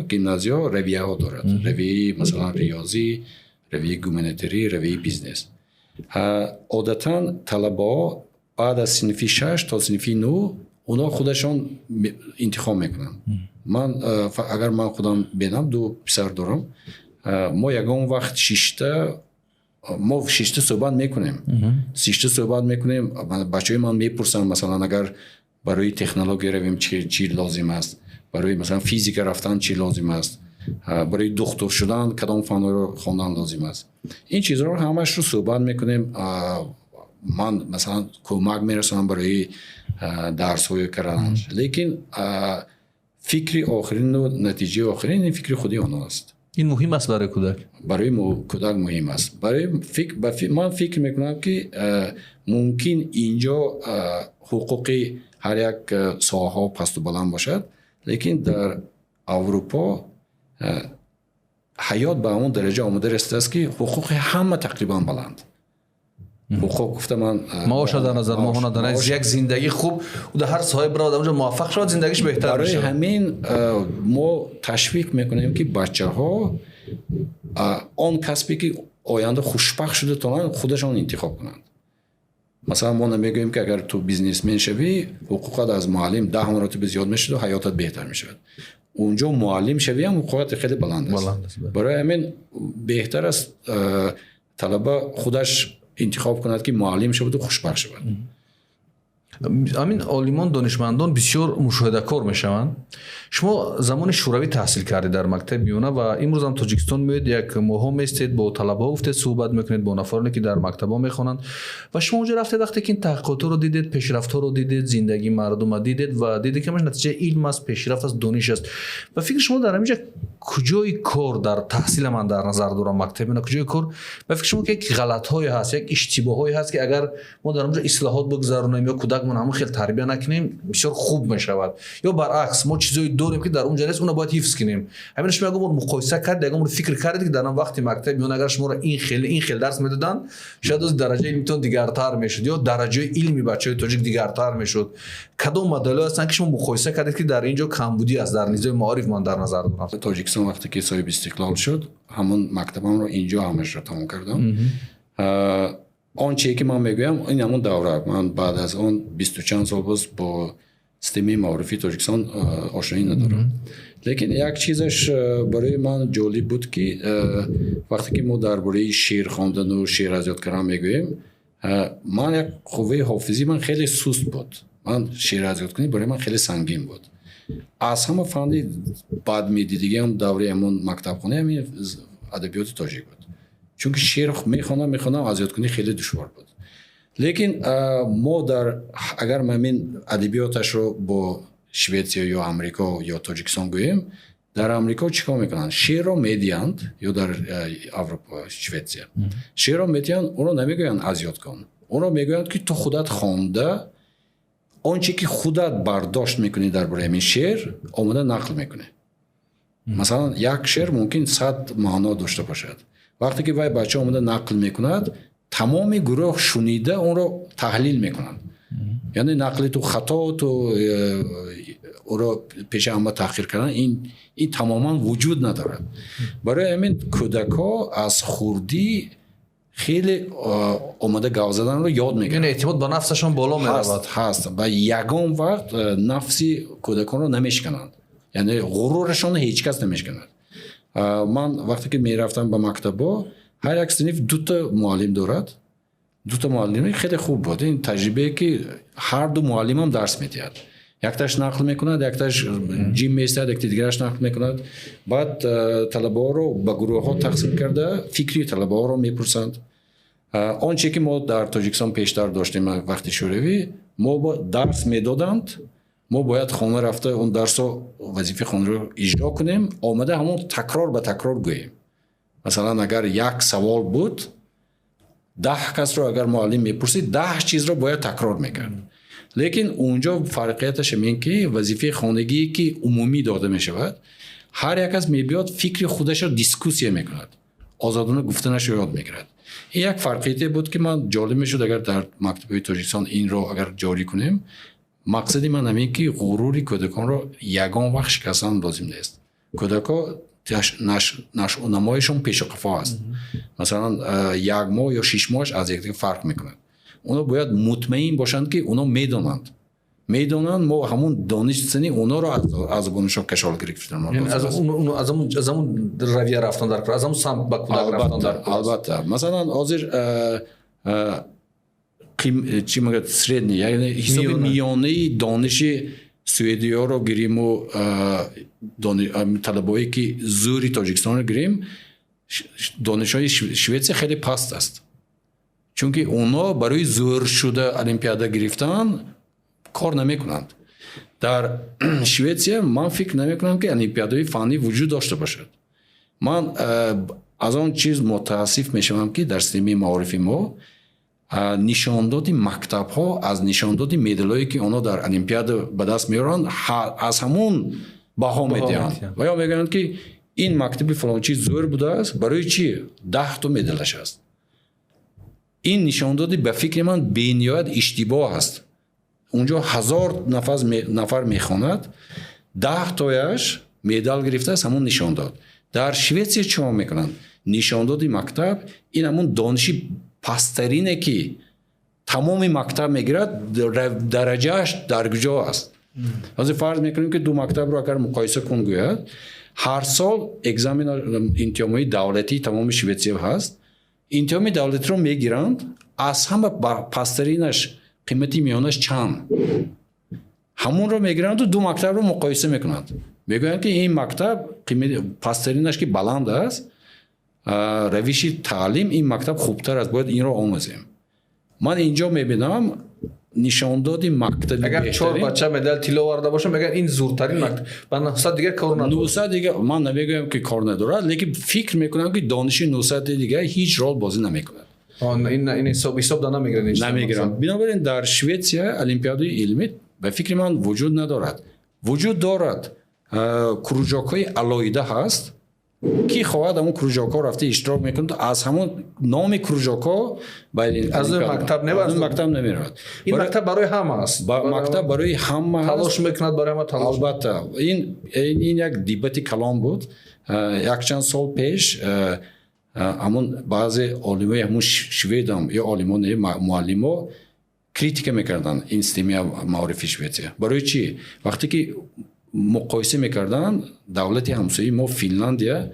گیمنازیا رویه ها دارد، رویه مثلا ریاضی، رویه گومنتری، رویه بیزنس. عادتا طلبه ها بعد از صنفی 6 تا صنفی 9 اونا خودشون انتخاب میکنن. من اگر من خودم بینم 2 پسر دارم، ما یگان وقت 6 صحبت میکنیم. 6 صحبت میکنیم. بچهای من میپرسن مثلا اگر برای تکنولوژی رویم چی لازم است، برای مثلا فیزیک رفتن چی لازم است، برای دکتر شدن کدام فن رو خواندن لازم است. این چیزها رو همش رو صحبت میکنیم. من مثلا کمک میرسونم برای درس های کردن، لیکن فکر آخرین و نتیجه آخرین این فکر خودی آنها است. این مهم است برای کودک. برای کودک مهم است. برای من فکر میکنم که ممکن اینجا حقوق هر یک ساحه پست و بلند باشد، لیکن در اروپا حیات به اون درجه آمده رسیده است که حقوق همه تقریبا بلند. حقوق گفته من معاش در نظر ما دارن یک زندگی خوب و در هر سایه برای آدم موفق شد زندگیش بهتر برای بشه. همین ما تشویق میکنیم که بچه‌ها آن کسبی که آینده خوشبخت شده تا خودشان انتخاب کنند. مثلا ما نمیگوییم که اگر تو بیزنسمن شوی حقوقت از معلم 10 مرتبه زیاد میشه و حیاتت بهتر میشه. اونجا معلم شوی هم حقوقت خیلی بلند است. برای همین بهتر است طلبه خودش انتخاب کند که معلم شود و خوشبخت شود. همین عالمان دانشمندان بسیار مشاهده کار میشوند. شما زمان شوروی تحصیل کردید در مکتب میونه و امروز هم تاجیکستان میید، یک مهم استید با طلبه افتید صحبت میکنید با نفرانی که در مکتبا میخوانند و شما اونجا رفتید وقتی که این تحقیقات رو دیدید، پیشرفت ها رو دیدید، زندگی مردم رو دیدید و دیدید که همش نتیجه علم است، پیشرفت است، دانش است و فکر شما در همینجا کجای کار در تحصیل من در نظر دارم مکتب نه کجای کار و فکر شما که یک غلط های هست، یک اشتباه های هست که اگر ما در اونجا اصلاحات بگذارونیم یا کودکمون همون خیلی تربیت نکنیم بسیار خوب میشود، یا برعکس ما چیزایی داریم که در اونجا نیست اون رو باید حفظ کنیم. همین شما اگه مقایسه کرد اگه ما فکر کردید که در اون وقت مکتب میون اگر شما را این خیلی درس میدادن شاید از درجه علمیتون دیگرتر میشد یا درجه علمی بچهای تاجیک دیگرتر میشد. کدام مدل هستن که شما مقایسه کردید که در اینجا کمبودی است در نظام معارف من در نظر دارم؟ تاجیکستان وقتی که صاحب استقلال شد همون مکتبم رو اینجا همش رو تمام کردم. آنچه که من میگویم این همون دوره، من بعد از اون 20 چند سال باز با سیستم معرفی تاجیکستان آشنایی ندارم. لیکن یک چیزش برای من جالب بود که وقتی که ما درباره شعر خواندن و شعر از یاد کردن میگویم، من یک قوه حافظی من خیلی سست بود. من شعر از یاد کنی برای من خیلی سنگین بود. از همه فنی بعد میدیدیم دوره همون مکتب خونه همین ادبیات تاجیک بود. چون که شعر میخوانم از یاد کنی خیلی دشوار بود. لیکن ما اگر من ادبیاتش رو با شویتزیا یا امریکا یا تاجیکستان گوییم، در امریکا چیکار میکنن؟ شعر رو میدیند یا در اروپا شویتزیا شعر رو میدیند، اون رو نمیگویند از یاد کن، اون رو میگویند که تو خودت خوانده آنچه که خودت برداشت میکنی درباره همین شعر آماده نقل میکنی. مثلا یک شعر ممکن 100 معنا داشته باشد، وقتی که وای بچه آماده نقل میکند تمام گروه شنیده اون رو تحلیل میکنند. یعنی نقل تو خطا تو اون رو پیش همه تأخیر کردن این تماما وجود ندارد. برای همین کودک‌ها از خوردی خیلی آماده گاو زدن رو یاد میگیرن. یعنی اعتماد به نفسشون بالا میرود. هست و یگان وقت نفسی کودکان رو نمیشکنند، یعنی غرورشون هیچ کس نمیشکند. من وقتی که میرفتم به مکتبا هر یک صنف 2 معلم دارد، 2 معلم خیلی خوب بود. این تجربه که هر 2 معلم هم درس میدهد، یکتاش نقل میکند، یکتاش جیم میستد، یکی دیگرش نقل میکند. بعد طلبه ها رو به گروه ها تقسیم کرده فکری طلبه ها رو میپرسند. آنچه که ما در تاجیکستان پیشتر داشتیم وقتی شوروی ما با درس میدادند، ما باید خانه رفته اون درس و وظیفه خانه رو اجرا کنیم، آمده همون تکرار به تکرار گوییم. مثلا اگر یک سوال بود 10 کس رو اگر معلم میپرسید 10 چیز رو باید تکرار میکرد. لیکن اونجا فرقیتش این که وظیفه خانگی که عمومی داده میشود، هر یک از میبیاد فکر خودش رو دیسکوسیه میکند، آزادانه گفتنش رو یاد میگیرد. این یک فرقیت بود که من جالب میشد اگر در مکتب تاجیکستان این رو اگر جاری کنیم. مقصدی من همین که غروری کودکان رو یگان وقت شکستن لازم نیست. کودکان نشأ و نمایشون پیش قفا است. مثلا 1 ماه یا 6 ماهش از یکدیگر فرق میکنند. اونا باید مطمئن باشند که اونا میدونند ما همون دانش سنی اونا رو از زبانشون کشال گرفتن. یعنی از همون رویه رفتن در از همون سمت به کودک رفتن در البته مثلا حاضر چی میگه سردنی یعنی حساب میانه دانش سوئدیا رو گیریم و طلبایی که زوری تاجیکستان رو گیریم دانش‌های شویتسیا خیلی پست است چون که اونا برای زور شده المپیادا گرفتن کار نمیکنند. در شویتسیا من فکر نمیکنم که المپیادای فنی وجود داشته باشد. من از آن چیز متاسف میشم که در سیستم معارفی ما نشاندادی مکتب ها از نشاندادی مدالایی که اونا در المپیادا به دست میارن از همون بها میدهند و یا میگن که این مکتب فلان چیز زور بوده است برای چی 10 تا مدالش است. این نشاندادی به فکر من بی‌نهایت اشتباه است. اونجا 1000 نفر میخواند 10 تایش مدال گرفته است همون نشانداد. در شویتسیا چه میکنند نشاندادی مکتب این همون دانشی پسترینه که تمام مکتب میگیرد درجهش در کجا است. از فرض میکنیم که دو مکتب رو اگر مقایسه کن گوید هر سال اگزامین انتیامای دولتی تمام شویتسیا هست. انتیامای دولتی رو میگیرند از همه پسترینش قیمتی میانش چند همون رو میگیرند و دو مکتب رو مقایسه میکنند میگویند که این مکتب قیمت پسترینش که بلند است روش تعلیم این مکتب خوبتر است باید این رو آموزیم. من اینجا میبینم نشاندادی مکتب اگر 4 بچه مدال طلا آورده باشه میگن این زورترین مکتب و 900 دیگه کار نداره. 900 دیگه من نمیگم که کار نداره لیکن فکر میکنم که دانش 900 دیگه هیچ رول بازی نمیکنه. این حساب داده نمیگیرن. بنابراین در شویتسیا المپیادای علمی به فکر من وجود ندارد. وجود دارد کروژاک‌های علایده هست کی خواهد همون کروژاک‌ها رفته اشتراک میکنه از همون نام کروژاک‌ها از مکتب نمیاد. مکتب نمیرد. این مکتب برای همه است. مکتب برای همه است. تلاش میکند برای همه تلاش. البته این یک دیباتی کلام بود یک چند سال پیش همون بعضی علمای همون شوید هم یا علمان معلما کریتیک میکردن این سیستم معرفی شویتسیا. برای چی؟ وقتی که مقایسه میکردن دولت همسایه ما فنلاندیا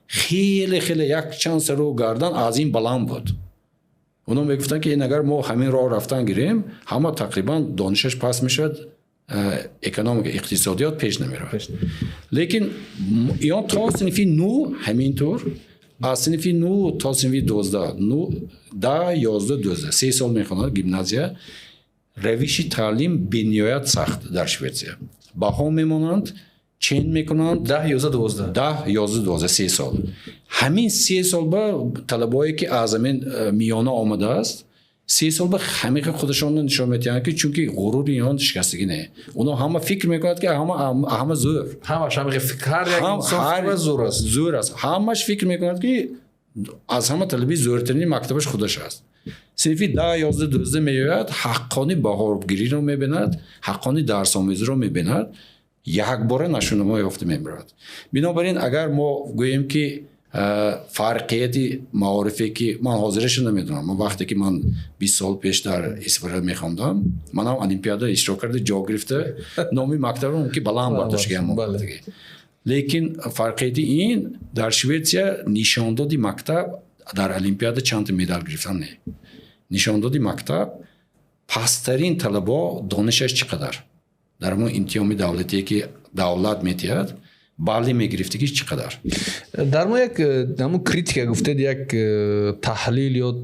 خیلی یک چند سرو گردن از این بلند بود. اونا میگفتن که این اگر ما همین راه رفتن گیریم همه تقریبا دانشش پس میشد اکونومیک اقتصادیات پیش نمیره. لیکن یا تا صنف 9 همینطور از صنف 9 تا صنف 10 11 12 3 سال میخوانند گیمنازیا روش تعلیم بی‌نهایت سخت در شویتسیا. بها میمونند چین میکنند 10 11 12 3 سال. همین 3 سال با طلبایی که از همین میانه آمده است 3 سال با همه خودشون نشون میدن که چونکه غرور اینا شکستگی نه. اونا همه فکر میکنند که همه زور همه فکر یک انسان زور است. همش فکر میکنند که از همه طلبی زورترین مکتبش خودش است. صنف 10 11 12 میاد حقانی بهارگیری رو میبیند حقانی درس آموزی رو میبیند یک بار نشونما یافته میبرد. بنابراین اگر ما گوییم که فرقیت معارفی که من حاضرش نمیدونم من وقتی که من 20 سال پیش در اسپانیا میخوندم من هم المپیادا اشتراک کرده جا گرفته نامی مکتب رو که بلند برداشت کردم. لیکن فرقیت این در شویتسیا نشاندادی مکتب در المپیادا چند مدال گرفتن نه. نشاندادی مکتب پسترین طلبا دانشش چقدر در اون انتیام دولتی که دولت میتید بالی میگرفتی که چقدر در ما یک همون کریتیک گفتید یک تحلیل یا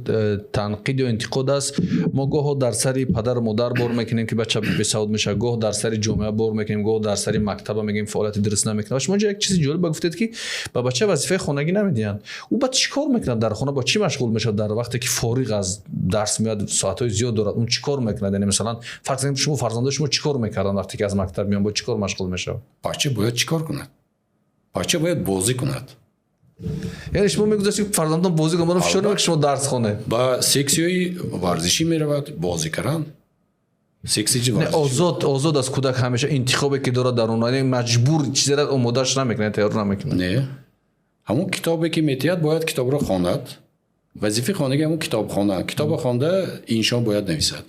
تنقید یا انتقاد است. ما گاه در سری پدر و مادر بار میکنیم که بچه بسعود میشه گاه در سری جامعه بار میکنیم گاه در سری مکتب میگیم فعالیت درس نمیکنه. شما یک چیزی جالب گفتید که با بچه وظیفه خانگی نمیدین او بعد چیکار میکنه در خانه با چی مشغول میشه در وقتی که فارغ از درس میاد ساعت‌های زیاد دارد اون چیکار میکنه یعنی مثلا فرض کنیم شما فرزند شما چیکار میکردن وقتی که از مکتب میان با چیکار مشغول میشه؟ بچه باید چیکار کنه؟ بچه باید بازی کند. یعنی شما میگوید که فرزندان بازی کنن فشار نمیکنه شما درس خونه با سکسیوی ورزشی میرود بازی کردن سکسی نه آزاد از کودک همیشه انتخابی که داره در اون یعنی مجبور چیزی را آمادهش نمیکنه تیار نمیکنه نه همون کتابی که میتید باید کتاب رو خواند وظیفه خانگی همون کتاب خوانده انشا باید نویسد.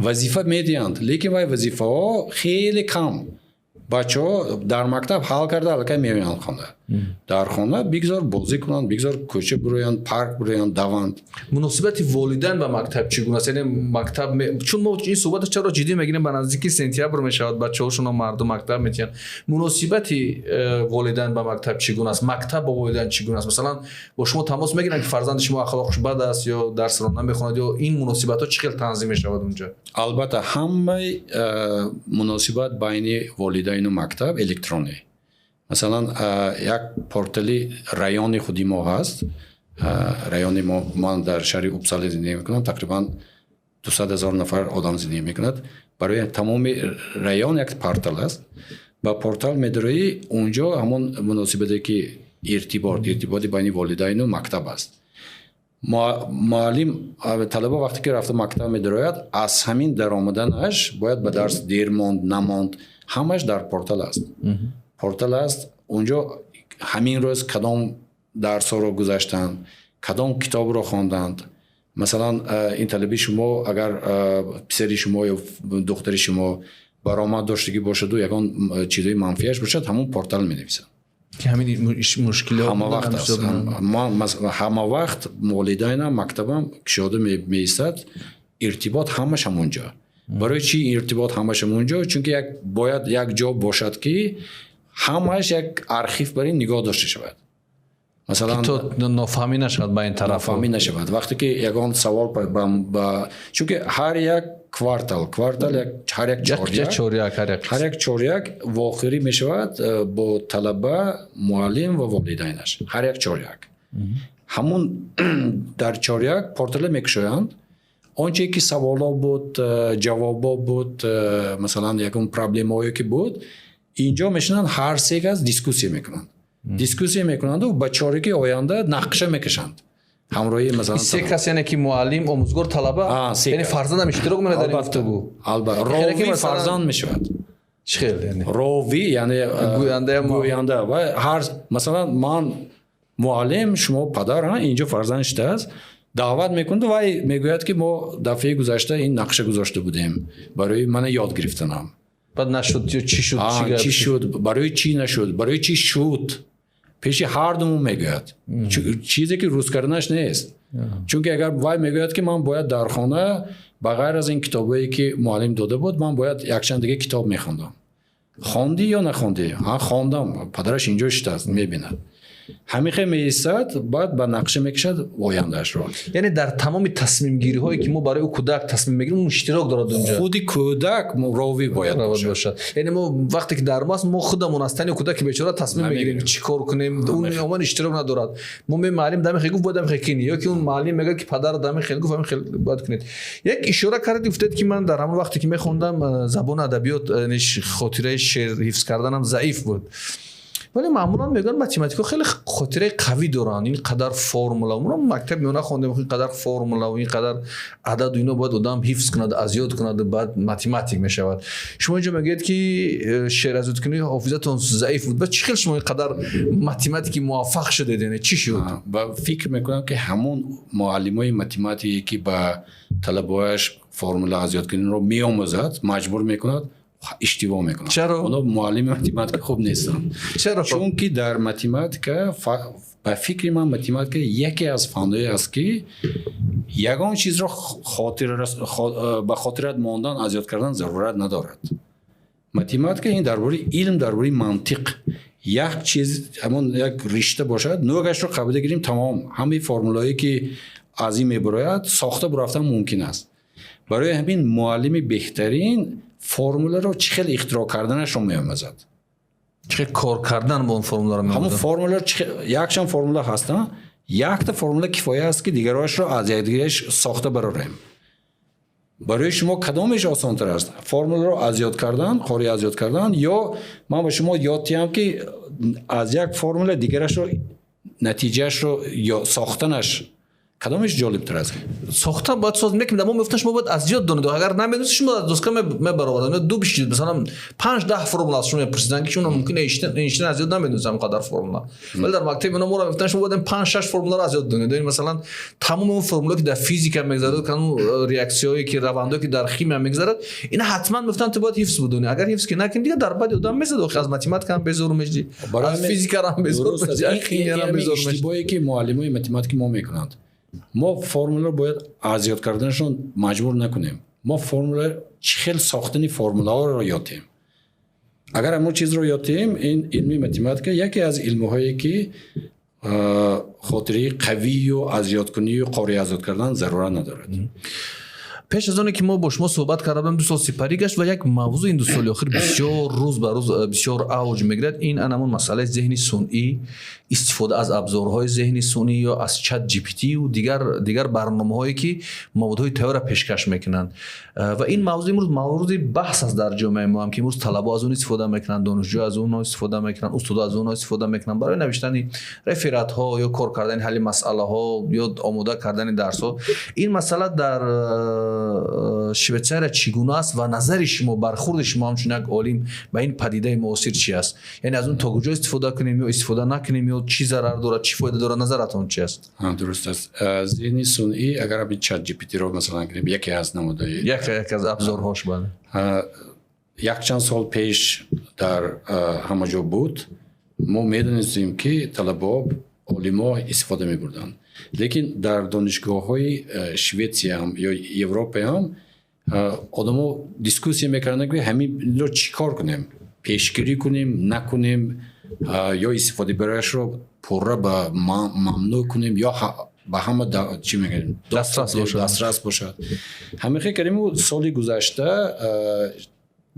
وظیفه میدیند لیکن وای وظیفه ها خیلی کم. بچه ها در مکتب حال کرده الکی میوینند خانه. در خانه بگذار بازی کنند، بگذار کوچه برویند، پارک برویند، دوند. مناسبت والدین به مکتب چگونه است؟ یعنی مکتب چون ما این صحبت چرا جدی میگیم به نزدیکی سپتامبر میشود بچه‌هاشون و مردم مکتب میتین. مناسبت والدین به مکتب چگونه است؟ مکتب با والدین چگونه است؟ مثلا با شما تماس میگیرن که فرزند شما اخلاقش بد است یا درس رو نمیخواند یا این مناسبت ها چقدر تنظیم میشود اونجا؟ البته همه مناسبت بین والدین و مکتب الکترونی. مثلا یک پورتالی رایون خودی ما هست. رایون ما در شهر اوبسال زندگی میکنم. تقریبا 200,000 نفر آدم زندگی میکند. برای تمام رایون یک پورتال است. با پورتال میداری اونجا همون مناسبتی که ارتباطی بین والدین و مکتب است. معلم طلبه وقتی که رفته مکتب میدراید از همین در آمدنش باید به درس دیر ماند نماند همش در پورتال است. پورتال است اونجا همین روز کدام درس ها رو گذاشتند، کدام کتاب رو خواندند. مثلا این طلبه شما اگر پسری شما یا دختری شما برآمد داشتگی باشد و یگان چیزای منفیش باشد همون پورتال می-نویسند که همین مشکل همه وقت است. همه وقت والدین مکتبم کشاده می‌ایستد ارتباط همش همونجا. برای چی ارتباط همش همونجا؟ چون که باید یک جا باشد که همش یک آرشیو برای نگاه داشته شود. مثلا تو نفهمی نشود با این طرف نفهمی نشود وقتی که یگان سوال با چون که هر یک کوارتال هر یک چهارک واخری می شود با طلبه معلم و والدینش هر یک چهارک همون در چهارک پورتال میکشویند آنچه که سوالا بود جوابا بود مثلا یکم پرابلم هایی که بود اینجا میشنن هر سه از دیسکوسی میکنند و با چهارک آینده نقشه میکشند همراهی مثلا سه کسی یعنی که معلم آموزگار طلبه یعنی فرزند هم اشتراک میکنه در این گفتگو راوی فرزند میشود خیلی یعنی راوی یعنی گوینده و هر مثلا من معلم شما پدر اینجا فرزندش است دعوت میکنه و میگوید که ما دفعه گذشته این نقشه گذاشته بودیم برای من یاد گرفتنم بعد نشد چی شد برای چی نشد برای چی شد پیش هر دومون میگوید چیزی که روز کردنش نیست چون که اگر وای میگوید که من باید در خانه بغیر از این کتابایی که معلم داده بود من باید یک چند دیگه کتاب میخوندم خواندی یا نخواندی خواندم پدرش اینجا است میبیند همیشه میایستد بعد با نقشه میکشد آیندهش رو یعنی در تمام تصمیم گیری هایی که ما برای کودک تصمیم میگیریم اون اشتراک دارد اونجا خودی کودک راوی باید باشد یعنی ما وقتی که در ماست ما خودمون از تن کودک بیچاره تصمیم میگیریم چیکار کنیم اون عموما اشتراک ندارد ما به معلم دم خیلی گفت بودم خیلی یا که اون معلم میگه که پدر دم خیلی گفت خیلی باید کنید یک اشاره کردید افتاد که من در همون وقتی که میخوندم زبان ادبیات خاطره شعر حفظ کردنم ضعیف بود ولی معمولا میگن متمتیکا خیلی خاطره قوی دارن این قدر فرمولا اون مکتب میونه خوندم این قدر فرمولا و این قدر عدد و اینا باید آدم حفظ کنه از یاد کنه بعد متمتیک میشود شما اینجا میگید که شعر از یاد کنی حافظتون ضعیف بود بعد چی خیلی شما این قدر متمتیکی موفق شده یعنی چی شد با فکر میکنم که همون معلمای متمتیکی که با طلبه‌اش فرمولا از یاد کنی رو میآموزد مجبور میکند اشتباه میکنن چرا؟ اونا معلم متمتیک خوب نیستن چرا؟ چون که در متمتیک به فکر من متمتیک یکی از فن‌های است که یگان چیز را به خاطرت ماندن از یاد کردن ضرورت ندارد متمتیک این درباره علم درباره منطق یک چیز همون یک رشته باشد نوعش رو قبول گیریم تمام همه فرمولایی که از این میبراید ساخته برفتن ممکن است برای همین معلم بهترین فرموله رو چخیل اختراع کردنش رو می‌آموزد چه کار کردن با اون فرموله رو می‌آموزد همون فرموله یکشان فرموله هستن یک تا فرموله کفایه است که دیگرش رو از یکدیگرش ساخته براریم برای شما کدامش آسان تر است فرموله رو از یاد کردن خاری از یاد کردن یا من به شما یاد دهم که از یک فرموله دیگرش رو نتیجهش رو یا ساختنش کدامش جالب تر است؟ ساختن باید ساز میکنیم ما میفتش ما باید از یاد دونید اگر نمیدونید شما دوسکا برآوردن دو بشید مثلا 5-10 فرمول از شما میپرسیدن که شما ممکنه اینشتین از یاد نمیدونید اینقدر فرمول ولی در مکتب اینا ما رو میفتن شما باید 5-6 فرمول رو از یاد دونید مثلا تمام اون فرمولا که در فیزیک هم میگذره که ریاکسیونی که روندهایی که در شیمی هم میگذره اینا حتما میفتن تو باید حفظ بدونی اگر حفظ که نکنی دیگه در بعد آدم میزد و از متماتیک هم بزور میشی از فیزیک هم بزور میشی از شیمی هم بزور میشی اشتباهی که معلمای متماتیک ما میکنند ما فرمولا رو باید از یاد کردنشون مجبور نکنیم ما فرمولا چخیل ساختنی فرمولا رو یاد دهیم اگر همون چیز رو یاد دهیم این علمی متماتیک یکی از علم‌هایی که خاطره قوی و از یاد کنی و قاری از یاد کردن ضرورت ندارد پیش از آنکه ما با شما صحبت کردیم 2 سال سپری گشت و یک موضوع این 2 سال اخیر بسیار روز به روز بسیار اوج میگیرد این همون مسئله ذهن صنعی استفاده از ابزارهای ذهن صنعی یا از چت جی پی تی و دیگر برنامه‌هایی که موادهای تئوری پیشکش میکنند و این موضوع امروز مورد بحث است در جامعه ما هم که امروز طلبه از اون استفاده میکنند دانشجو از اون استفاده میکنند استاد از اون استفاده میکنند برای نوشتن رفرات ها یا کار کردن حل مسئله ها یا آماده کردن درس ها این مسئله در شویتزار چگونه است و نظر شما برخورد شما همچون یک عالم به این پدیده معاصر چی است یعنی از اون تا کجا استفاده کنیم یا استفاده نکنیم یا چی ضرر داره چی فایده داره نظرتون چی است درست است ذهن صنعی اگر به چت جی پی تی رو مثلا کنیم یکی از نمودهای یک از ابزارهاش بله یک چند سال پیش در همه جا بود ما میدونستیم که طلبه علما استفاده می‌بردند لیکن در دانشگاه‌های شویتسی هم یا اروپا هم آدم‌ها دیسکوسی می‌کردن که همین رو چیکار کنیم پیشگیری کنیم نکنیم یا استفاده برایش رو پره به ممنوع کنیم یا به همه چی میگیم دسترس باشد همه خیلی کردیم سال گذشته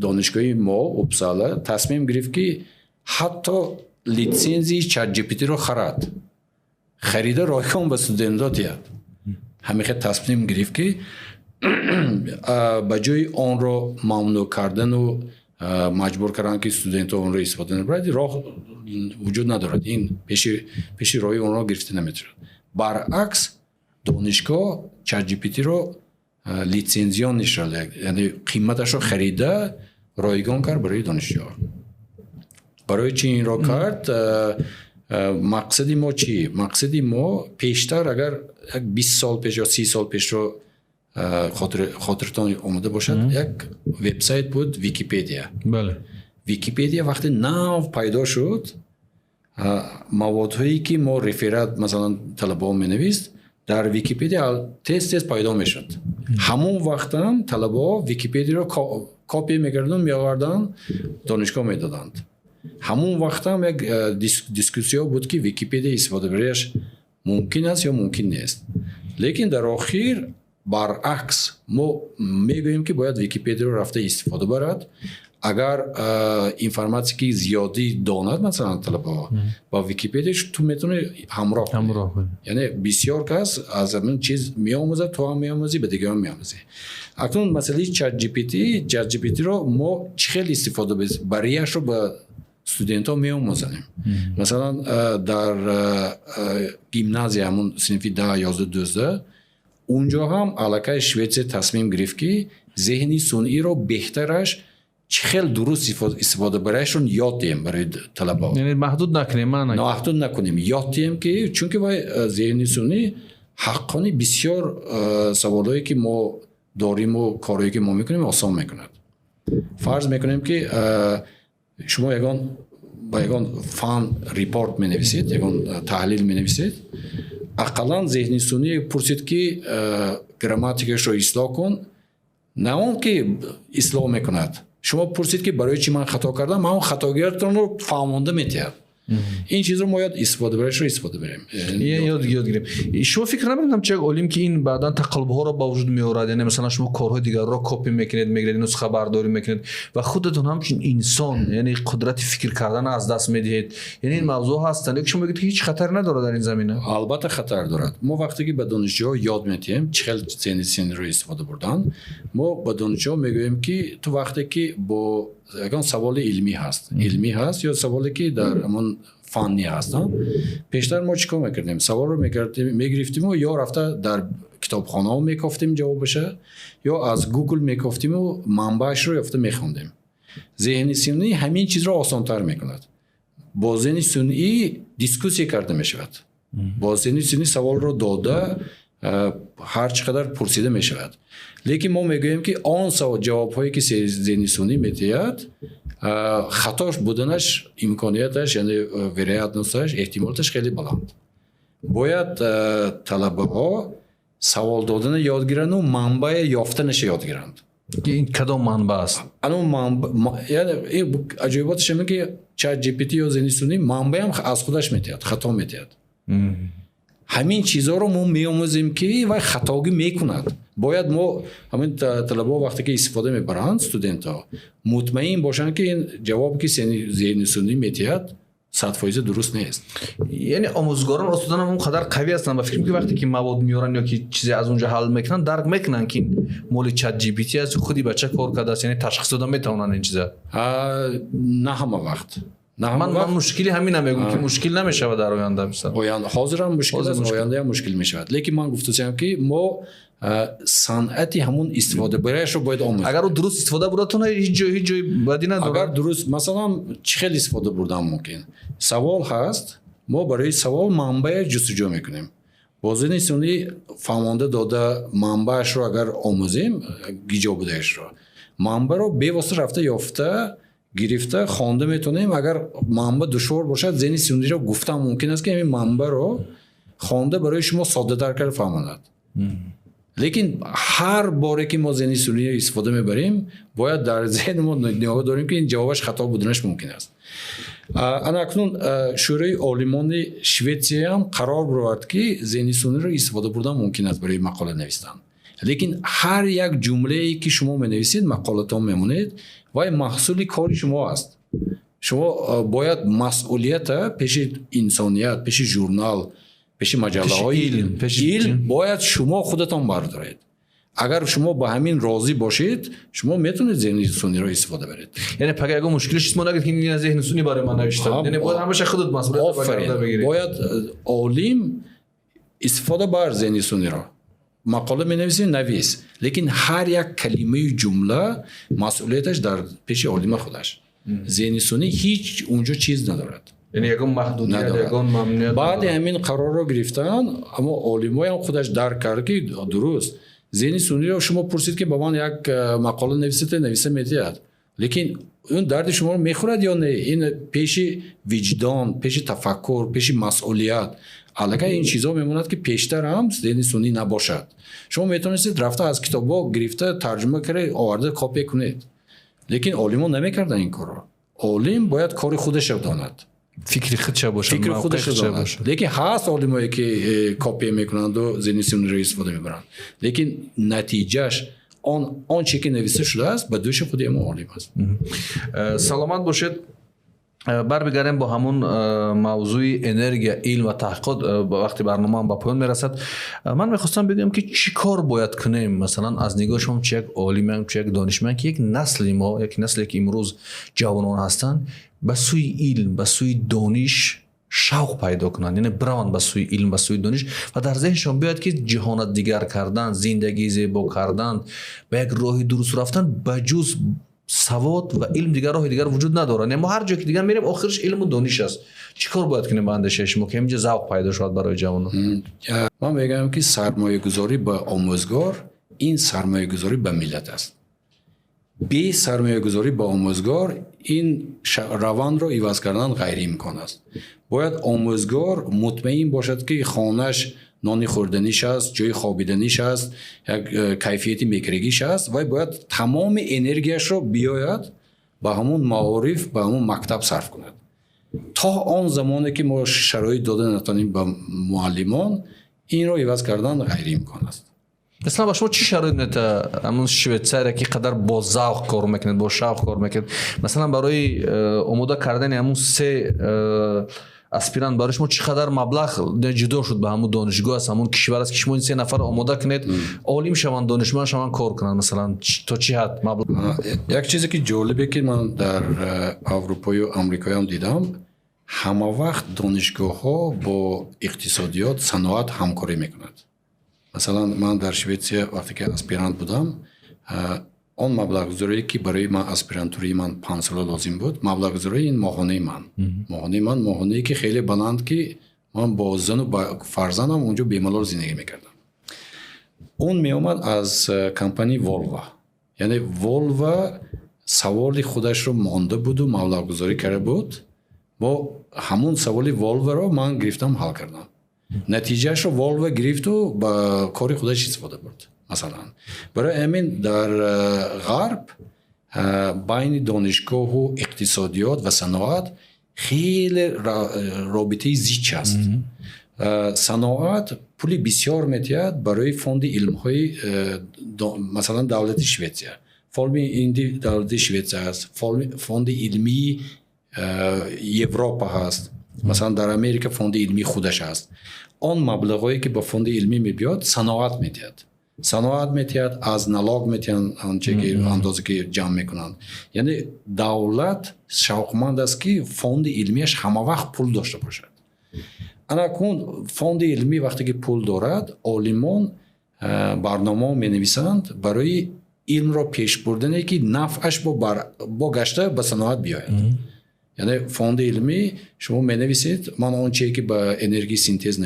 دانشگاه ما اوبسالا تصمیم گرفت که حتی لیسانسی چت جی پی تی رو خریده رایگان به استودنت‌ها دهد همه خیلی تصمیم گرفت که به جای آن رو ممنوع کردن و مجبور کردن که استودنت‌ها اون رو استفاده نبرند راه وجود ندارد این پیش راه اون رو گرفته نمیتونه برعکس دانشگاه چت جی پی تی رو لیسانسیون نشده یعنی قیمتش رو خریده رایگان کرد برای دانشجوها برای چی این رو کرد مقصدی ما چی مقصدی ما پیشتر اگر 20 سال پیش یا 30 سال پیش رو خاطرتان اومده باشد یک وبسایت بود ویکی‌پدیا بله ویکی‌پدیا وقتی نو پیدا شد موادهایی که ما رفرات مثلا طلبه می نویست در ویکی‌پدیا تست پیدا می شد همون وقت هم طلبه ویکی‌پدیا رو کپی می‌کردن می‌آوردن دانشگاه می‌دادند همون وقت هم یک دیسکوسیون بود که ویکی‌پدیا استفاده برایش ممکن است یا ممکن نیست لیکن در آخر برعکس ما میگوییم که باید ویکی‌پدیا رو رفته استفاده برد اگر اینفورماتیکی زیادی داند مثلا طلبه با ویکی‌پدیا تو میتونه همراه کنی یعنی بسیار کس از همین چیز میآموزه تو هم میآموزی به دیگران میآموزی اکنون مسئله چت جی پی تی رو ما چخیل استفاده برایش رو به استودنت‌ها میآموزیم مثلا در گیمنازیا همون صنفی 10 11 12 اونجا هم علاقه شویتزی تصمیم گرفت که ذهنی صنعی رو بهترش چخیل درست استفاده برایشون یاد دهیم برای طلبه یعنی محدود نکنیم محدود نکنیم یاد دهیم که چون که با ذهنی صنعی حقانی بسیار سوالایی که ما داریم و کارهایی که ما میکنیم آسان میکند فرض میکنیم که شما یگان فان ریپورت می نویسید یگان تحلیل می نویسید اقلا ذهنی صنعی پرسید که گراماتیکش رو اصلاح کن نه اون که اصلاح میکند شما پرسید که برای چی من خطا کردم من اون خطاگرتون رو فهمانده میتیم این چیز رو ما یاد استفاده برایش رو استفاده بریم یاد گیریم شما فکر نمی‌کنم چه علم که این بعداً تقلب‌ها رو با وجود میآورد یعنی مثلا شما کارهای دیگر رو کپی میکنید میگیرید نسخه برداری میکنید و خودتون همچین انسان یعنی قدرت فکر کردن از دست میدید یعنی این موضوع هستن که شما میگید که هیچ خطر نداره در این زمینه البته خطر دارد ما وقتی که به دانشجوها یاد میدیم چخیل ذهنی رو استفاده بردن ما به دانشجوها میگوییم که تو وقتی که با یگان سوال علمی هست یا سوالی که در همون فنی هستن. پیشتر ما چیکار میکردیم؟ سوال رو میگرفتیم و یا رفته در کتابخانه ها میگفتیم جوابش، یا از گوگل میگفتیم و منبعش رو یافته میخوندیم. ذهن سنی همین چیز رو آسان‌تر میکند. با ذهن سنی دیسکوسی کرده میشود. با ذهن سنی سوال رو داده هر چقدر پرسیده میشود. لیکن ما میگوییم که آن جواب هایی که ذهن سنی میدهد خطاش بودنش امکانیتش یعنی وریاتنسش احتمالش خیلی بلند. باید طلبه ها سوال دادن یاد گیرند و منبع یافتنش یاد گیرند. این کدام منبع است؟ یعنی این عجیباتش اینه که چت جی پی تی یا ذهن سنی منبع هم از خودش میدهد، خطا میدهد. همین چیزها رو ما میآموزیم که وای خطاگی میکند. باید ما همین طلبه وقتی که استفاده میبرند استودنت ها مطمئن باشن که این جوابی که ذهن سنی میدهد 100% درست نیست. یعنی آموزگاران استادان اون قدر قوی هستن و فکر می‌کنم وقتی که مواد میارن یا که چیزی از اونجا حل میکنن درک میکنن که این مول چت جی پی تی از خودی بچه کار کرده است، یعنی تشخیص دادن میتونن این چیزا. نه همه وقت. من مشکلی همین نمیگم که مشکل نمیشه و در آینده مثلا حاضر هم مشکل است، آینده هم مشکل میشود. لیکن من گفتم که ما صنعتی همون استفاده برایش رو باید آموزیم. اگر درست استفاده بودتون هیچ جایی بدی نداره. اگر درست مثلا چه خیلی استفاده بردن ممکن سوال هست، ما برای سوال منبع جستجو میکنیم. بازی سنی فهمانده داده منبعش رو اگر آموزیم گیجا بودهش رو منبع رو به واسطه رفته یافته گرفته خوانده میتونیم. اگر منبع دشوار باشد ذهن سنی رو گفتم ممکن است که این منبع رو خوانده برای شما ساده تر کرد فهماند. لیکن هر باره که ما ذهن سنی رو استفاده میبریم باید در ذهن ما نگاه داریم که این جوابش خطا بودنش ممکن است. انا اکنون شورای عالمان شویتسیا هم قرار برآورد که ذهن سنی رو استفاده بردن ممکن است برای مقاله نوشتن. لیکن هر یک جمله‌ای که شما می‌نویسید مقاله‌تان میمونید و محصول کار شما است. شما باید مسئولیت پیش انسانیت، پیش ژورنال، پیش مجله‌های علم باید شما خودتان بردارید. اگر شما با همین راضی باشید شما میتونید ذهن سنی رو استفاده برید. یعنی پگه اگه مشکلش اسم نگید که این ذهن سنی برای من نوشتم، یعنی باید همیشه خودت مسئولیت بگیری. باید عالم استفاده بر ذهن سنی رو مقاله می‌نویسید نویس، لیکن هر یک کلمه جمله مسئولیتش در پیش عالم خودش. ذهن سنی هیچ اونجا چیز ندارد، یعنی یکم محدودیت یکم ممنوعیت. بعد همین قرار رو گرفتن اما عالمای هم خودش درک کرد که درست ذهن سنی رو شما پرسید که با من یک مقاله نویسه میدید، لیکن اون درد شما رو میخورد یا نه؟ این پیش وجدان، پیش تفکر، پیش مسئولیت علاقه این چیزا میموند که پیشتر هم ذهن سنی نباشد. شما میتونید رفته از کتابا گرفته ترجمه کرده آورده کپی کنید، لیکن عالمان نمیکردن این کارو. عالم باید کار خودش رو داند، فکر خودش باشه، فکر خودش رو داند. لیکن هست عالمایی که کپی میکنند و ذهن سنی رو استفاده میبرند، لیکن نتیجهش آن چی که نوشته شده است به دوش خود ما عالم است. سلامت باشید. برمیگردیم با همون موضوع انرژی، علم و تحقیقات. وقتی برنامه هم به پایان میرسد من میخواستم بگم که چی کار باید کنیم مثلا از نگاه شما چه یک عالم چه یک دانشمند که یک نسلی که امروز جوانان هستند به سوی علم به سوی دانش شوق پیدا کنند، یعنی برند به سوی علم به سوی دانش و در ذهنشان بیاد که جهان دیگر کردن، زندگی زیبا کردن، به یک راه درست رفتن بجز سواد و علم دیگر راه دیگر وجود نداره. یعنی ما هر جا که دیگر میریم آخرش علم و دانش است. چیکار باید کنیم با اندیشه شما که اینجا ذوق پیدا شود برای جوانان؟ من میگم که سرمایه گذاری به آموزگار این سرمایه گذاری به ملت است. بی سرمایه گذاری به آموزگار این روند رو عوض کردن غیر امکان است. باید آموزگار مطمئن باشد که خانه‌اش نانی خوردنیش است، جای خوابیدنیش است، یک کیفیت میکرگیش است و باید تمام انرژیش رو بیاید به همون معارف به همون مکتب صرف کند. تا آن زمانی که ما شرایط داده نتونیم به معلمان این رو عوض کردن غیر امکان است. مثلا با شما چی شرایط میته همون شویتساریا که قدر با ذوق کار میکنید، با شوق کار میکنید، مثلا برای آماده کردن همون 3 اسپیران برای شما چقدر مبلغ جدا شد به همون دانشگاه است، همون کشور است که شما این 3 نفر آماده کنید عالم شوند، دانشمند شوند، کار کنند، مثلا تا چی حد مبلغ؟ یک چیزی که جالبه که من در اروپا و آمریکا هم دیدم، ҳама вақт донишгоҳҳо бо иқтисодиёт, саноат ҳамкорӣ мекунад. Масалан, ман дар Шветсия вақте ки аспирант будам, он маблағгузорие ки барои ман аспирантурии ман 5 сола лозим буд, маблағгузории ин моҳонаи ман. Моҳонае ки хеле баланд, ки ман бо зану фарзандам онҷо бемалол зиндагӣ мекардам. Он меомад аз компании Volvo. Яъне Volvo саволи худашро монда буду, маблағгузорӣ карда буд. Бо ҳамун саволи Volvo-ро ман гирифтам, ҳал кардам. натиҷаашро Volvo гирифту ба кори худаш истифода бурд. Масалан, барои ҳамин дар ғарб байни донишгоҳу иқтисодиёт ва саноат хеле робитаи зич аст. саноат пули бисёр метиҳад барои фонди илмҳои масалан давлати Шветсия. Фонди давлати Шветсия аст, фонди илмии Европа ҳаст. Масалан дар Америка фонди илмии худаш аст. Он маблағое ки ба фонди илмӣ мебиёд, саноат метиҳад. Саноат метиҳад, аз налог метиҳанд анче ки андозе ки ҷамъ мекунанд. Яъне давлат шавқманд аст ки фонди илмияш ҳама вақт пул дошта бошад. анакун фонди илмӣ вақте ки пул дорад, олимон барномао менависанд барои илмро пеш бурдане ки нафъаш бо гашта ба саноат биёяд. яъне фонди илмӣ шумо менависед, ман он чие ки ба энергии синтез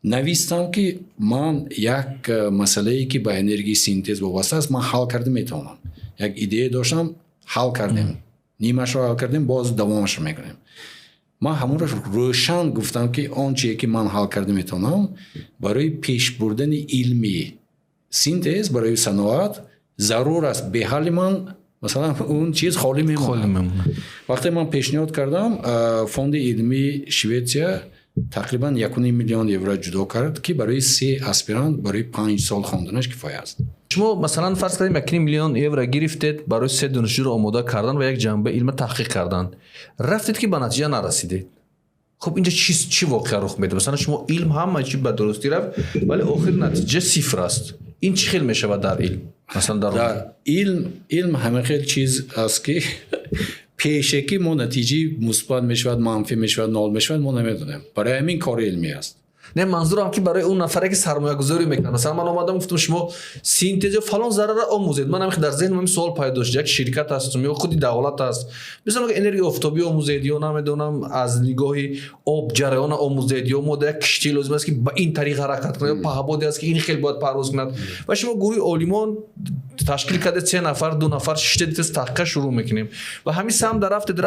навистам ки ман як масъалае ки ба энергии синтез вобаста аст, ман ҳал карда метавонам. Як идея доштам, ҳал кардем, нимашро ҳал кардем, боз давомашро мекунем. ман ҳамонро рӯшан гуфтам ки он чие ки ман ҳал карда метавонам барои пеш бурдани илми синтез барои саноат зарур аст. беҳали ман масалан он чиз холӣ мемонад. вақте ман пешниҳод кардам, фонди илмии Шветсия тақрибан 1.5 миллион евро ҷудо кард ки барои 3 аспирант барои 5 сол хонданаш кифоя аст. шумо масалан фарз кардем 1 миллион евро гирифтед барои 3 донишҷӯро омода кардан ва як ҷанба илма таҳқиқ кардан. рафтед ки ба натиҷа нарасидед. хуб инҷа чӣ воқеа рух медиҳад? Масалан шумо илм ҳама чӣ ба дурустӣ рафт, вале охир натиҷа сифр аст. ин чӣ хел мешавад дар илм? Масалан дар илм ҳама хел чиз аст ки пеше ки мо натиҷаи мусбат мешавад, манфӣ мешавад, нол мешавад, мо намедонем. барои ҳамин кори илмӣ аст. не манзурам ки барои он нафаре ки сармоягузорӣ мекунад. Масалан ман омадам гуфтам шумо синтези фалон заррара омӯзед. Ман ҳамин дар зеҳнам суол пайдо шуд. як ширкат аст ё худи давлат аст. Мисалан агар энергияи офтобӣ омӯзед ё намедонам аз нигоҳи об ҷараёна омӯзед ё мода як киштӣ лозим аст ки ба ин тариқ ҳаракат кунад ё паҳбоди аст ки ин хел бояд парвоз кунад ва шумо гурӯҳи олимон ташкил кардед 3 нафар 2 нафар 6 дитес таҳқиқа шурӯъ мекунем ва ҳамин самт рафтед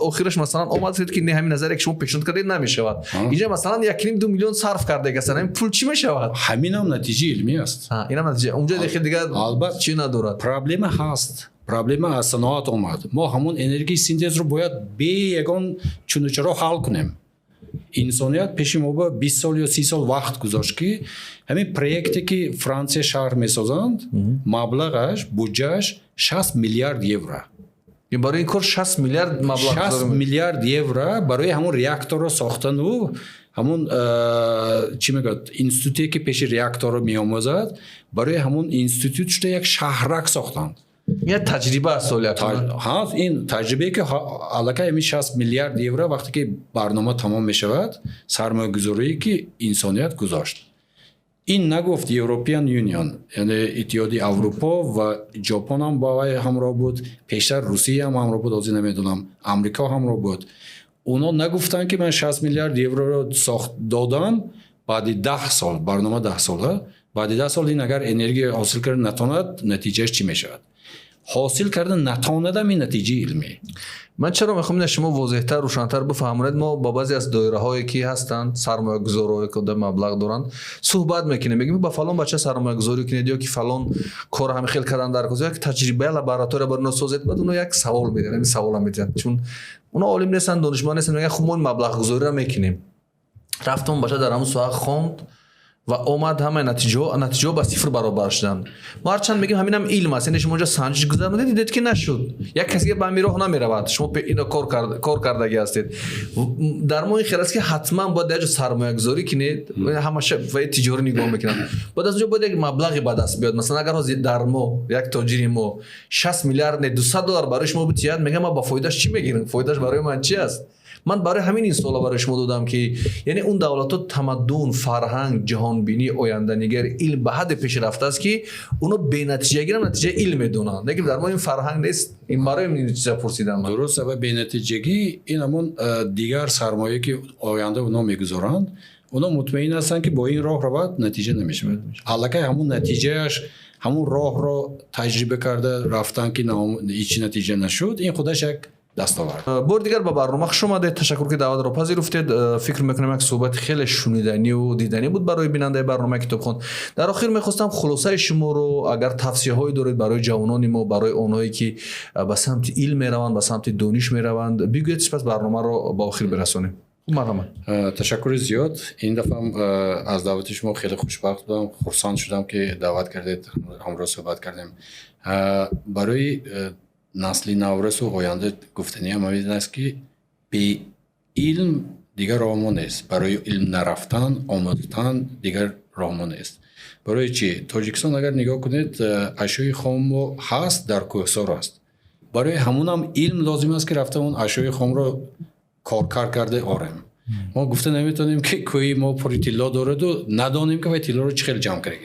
охираш масалан омадед ки не ҳамин назаре ки шумо пешниҳод кардед намешавад. инҷа масалан 1.5-2 миллион сарф кардед аса ҳамин пул чӣ мешавад? ҳаминам натиҷаи илмӣ аст. инам натиҷа. унҷо дехел дига албатта чӣ надорад. проблема ҳаст. проблема аз саноат омад. мо ҳамон энергияи синтезро бояд бе ягон чунучаро ҳал кунем. инсоният пеши мо ба 20 сол ё 30 сол вақт гузошт ки ҳамин проекте ки Франсия шаҳр месозанд, маблағаш, буҷааш 60 миллиард евро. барои ин кор 60 миллиард маблағ 60 миллиард евро барои ҳамон реакторро сохтану ҳамон чӣ мегӯяд институте ки пеши реакторро меомӯзад, барои ҳамон институт шуда як шаҳрак сохтанд. як таҷриба аст ҳаст. ин таҷрибае ки аллакай ҳамин 60 миллиард евро вақте ки барнома тамом мешавад, сармоягузорие ки инсоният гузошт. ин нагуфт European Union, яъне иттиҳоди Аврупо ва Ҷопон ҳам ба вай ҳамроҳ буд, пештар Русия ҳам ҳамроҳ буд, ҳозир намедонам, Амрико ҳамроҳ буд. اونا نگفتن که من 60 میلیارد یورو رو ساخت دادم، بعد 10 سال برنامه 10 ساله، بعد 10 سال این اگر انرژی حاصل کردن نتواند نتیجهش چی میشود؟ حاصل کردن نتواند هم این نتیجه علمی. من چرا میخوام این شما واضح‌تر روشن‌تر بفهمونید. ما با بعضی از دایره‌هایی که هستند سرمایه‌گذارایی که مبلغ دارن صحبت میکنیم، میگیم با فلان بچه سرمایه‌گذاری کنید یا که فلان کار همه خیلی کردن در گذار یک تجربه لابراتوری برنامه سازید، بعد اونها یک سوال میدن، این سوالا میدن چون اونا عالم نیستن، دانشمند نیستن، میگن خب ما این مبلغ گذاری رو میکنیم. رفتم بچه در همون سوال خوند و آمد همه نتیجه با صفر برابر شدن. ما هرچند میگیم همین هم علم است، یعنی شما اونجا سنجش گذارید دیدید که نشد، یک کسی به همین راه نمیرود، شما اینو کار کردگی هستید. در ما این خیلی است که حتما باید در سرمایه گذاری کنید، همش و تجاری نگاه میکنن، بعد از اونجا باید یک مبلغی به دست بیاد. مثلا اگر در ما یک تاجری ما 60 میلیارد $200 برای شما بتیاد، میگم ما با فایدهش چی میگیریم؟ فایدهش برای من چی است؟ من برای همین این سوال برای شما دادم که یعنی اون دولت‌ها تمدن، فرهنگ، جهانبینی، آینده‌نگر، علم به حد پیشرفته است که اونو به نتیجه گیرن، نتیجه علم میدونن. لیکن در ما این فرهنگ نیست. این برای این چیزا پرسیدم. درست و به نتیجگی این همون دیگر سرمایه که آینده اونا میگذارند، اونا مطمئن هستند که با این راه روند نتیجه نمیشه. الکی همون نتیجهش همون راه رو تجربه کرده رفتن که هیچ نتیجه نشد، این خودش یک دستاورد. بار دیگر با برنامه خوش اومدید. تشکر که دعوت رو پذیرفتید. فکر میکنم یک صحبت خیلی شنیدنی و دیدنی بود برای بیننده برنامه کتابخوان. در آخر میخواستم خلاصه شما رو اگر توصیه‌هایی دارید برای جوانان ما، برای اونایی که به سمت علم میروند، به سمت دانش میروند، بگویید سپس برنامه رو با آخر برسونیم. مرحبا. تشکر زیاد. این دفعه از دعوت شما خیلی خوشبخت بودم، خرسند شدم که دعوت کردید، همراه صحبت کردیم. برای نسل نورس و آینده گفتنی هم این است که به علم دیگر راه ما نیست، برای علم نرفتن آموختن دیگر راه ما نیست. برای چی؟ تاجیکستان اگر نگاه کنید اشیای خام هست، در کوهسار است. برای همون هم علم لازم است که رفته اون اشیای خام رو کار کرده آرم. ما گفته نمیتونیم که کوی ما پری طلا دارد و ندانیم که طلا رو چخیل جمع کرده.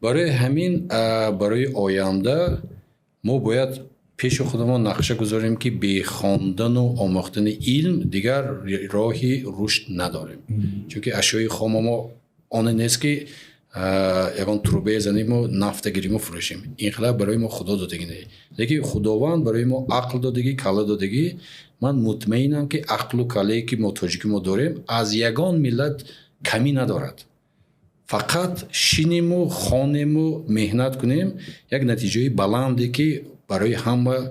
برای همین برای آینده ما باید پیش خودمان نقشه گذاریم که به خواندن و آموختن علم دیگر راهی رشد نداریم. چون که اشیای خام ما آن نیست که یکان تروبه زنیم و نفت گیریم و فروشیم. این خلا برای ما خدا دادگی نه، لیکن خداوند برای ما عقل دادگی، کله دادگی. من مطمئنم که عقل و کله که ما تاجیکی ما داریم از یگان ملت کمی ندارد. فقط شینیم و خوانیم و مهنت کنیم، یک نتیجه بلندی که برای همه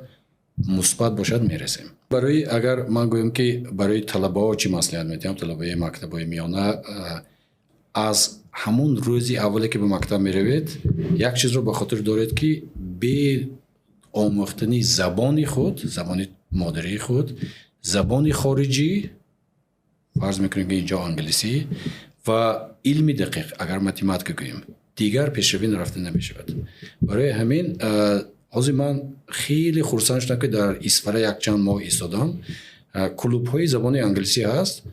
مثبت باشد میرسیم. برای اگر من گویم که برای طلبه ها چی مصلحت میدیم، طلبه مکتبای میانه از همون روزی اولی که به مکتب میروید یک چیز رو به خاطر دارید که به آموختنی زبانی خود، زبان مادری خود، زبان خارجی، فرض میکنیم که اینجا انگلیسی و علم دقیق، اگر متماتیک گوییم دیگر پیشروی رفته نمیشود. برای همین از من خیلی خرسند شدم که در اسفر یک چند ماه ایستادم. کلوب های زبان انگلیسی هست،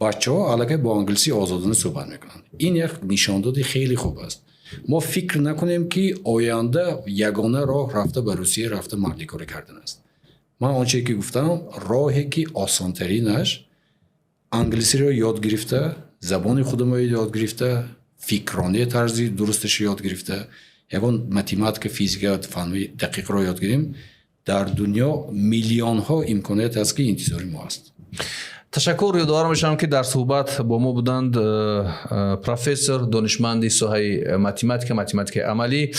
بچه ها علاقه با انگلیسی آزادانه صحبت میکنند. این یک نشاندهی خیلی خوب است. ما فکر نکنیم که آینده یگانه راه رفته به روسیه رفته مردی کاری کردن است. من آنچه که گفتم راهی که آسان ترینش انگلیسی رو یاد گرفته، زبان خودم رو یاد گرفته، فکرانه طرزی درستش یاد گرفته، یگان متماتیک، فیزیک، فن دقیق رو یاد گیریم، در دنیا میلیون ها امکانات هست که انتظاری ما است. تشکر. یادآور میشم که در صحبت با ما بودند پروفسور دانشمندی ساحه متماتیک عملی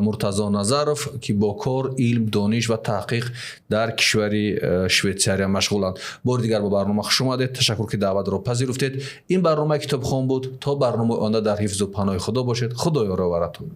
مرتضی نظرов که با کار، علم، دانش و تحقیق در کشور شویتزاریا مشغولند. بار دیگر با برنامه خوش اومدید. تشکر که دعوت را پذیرفتید. این برنامه کتابخوان بود. تا برنامه آینده در حفظ و پناه خدا باشید. خدا یار و آورتون.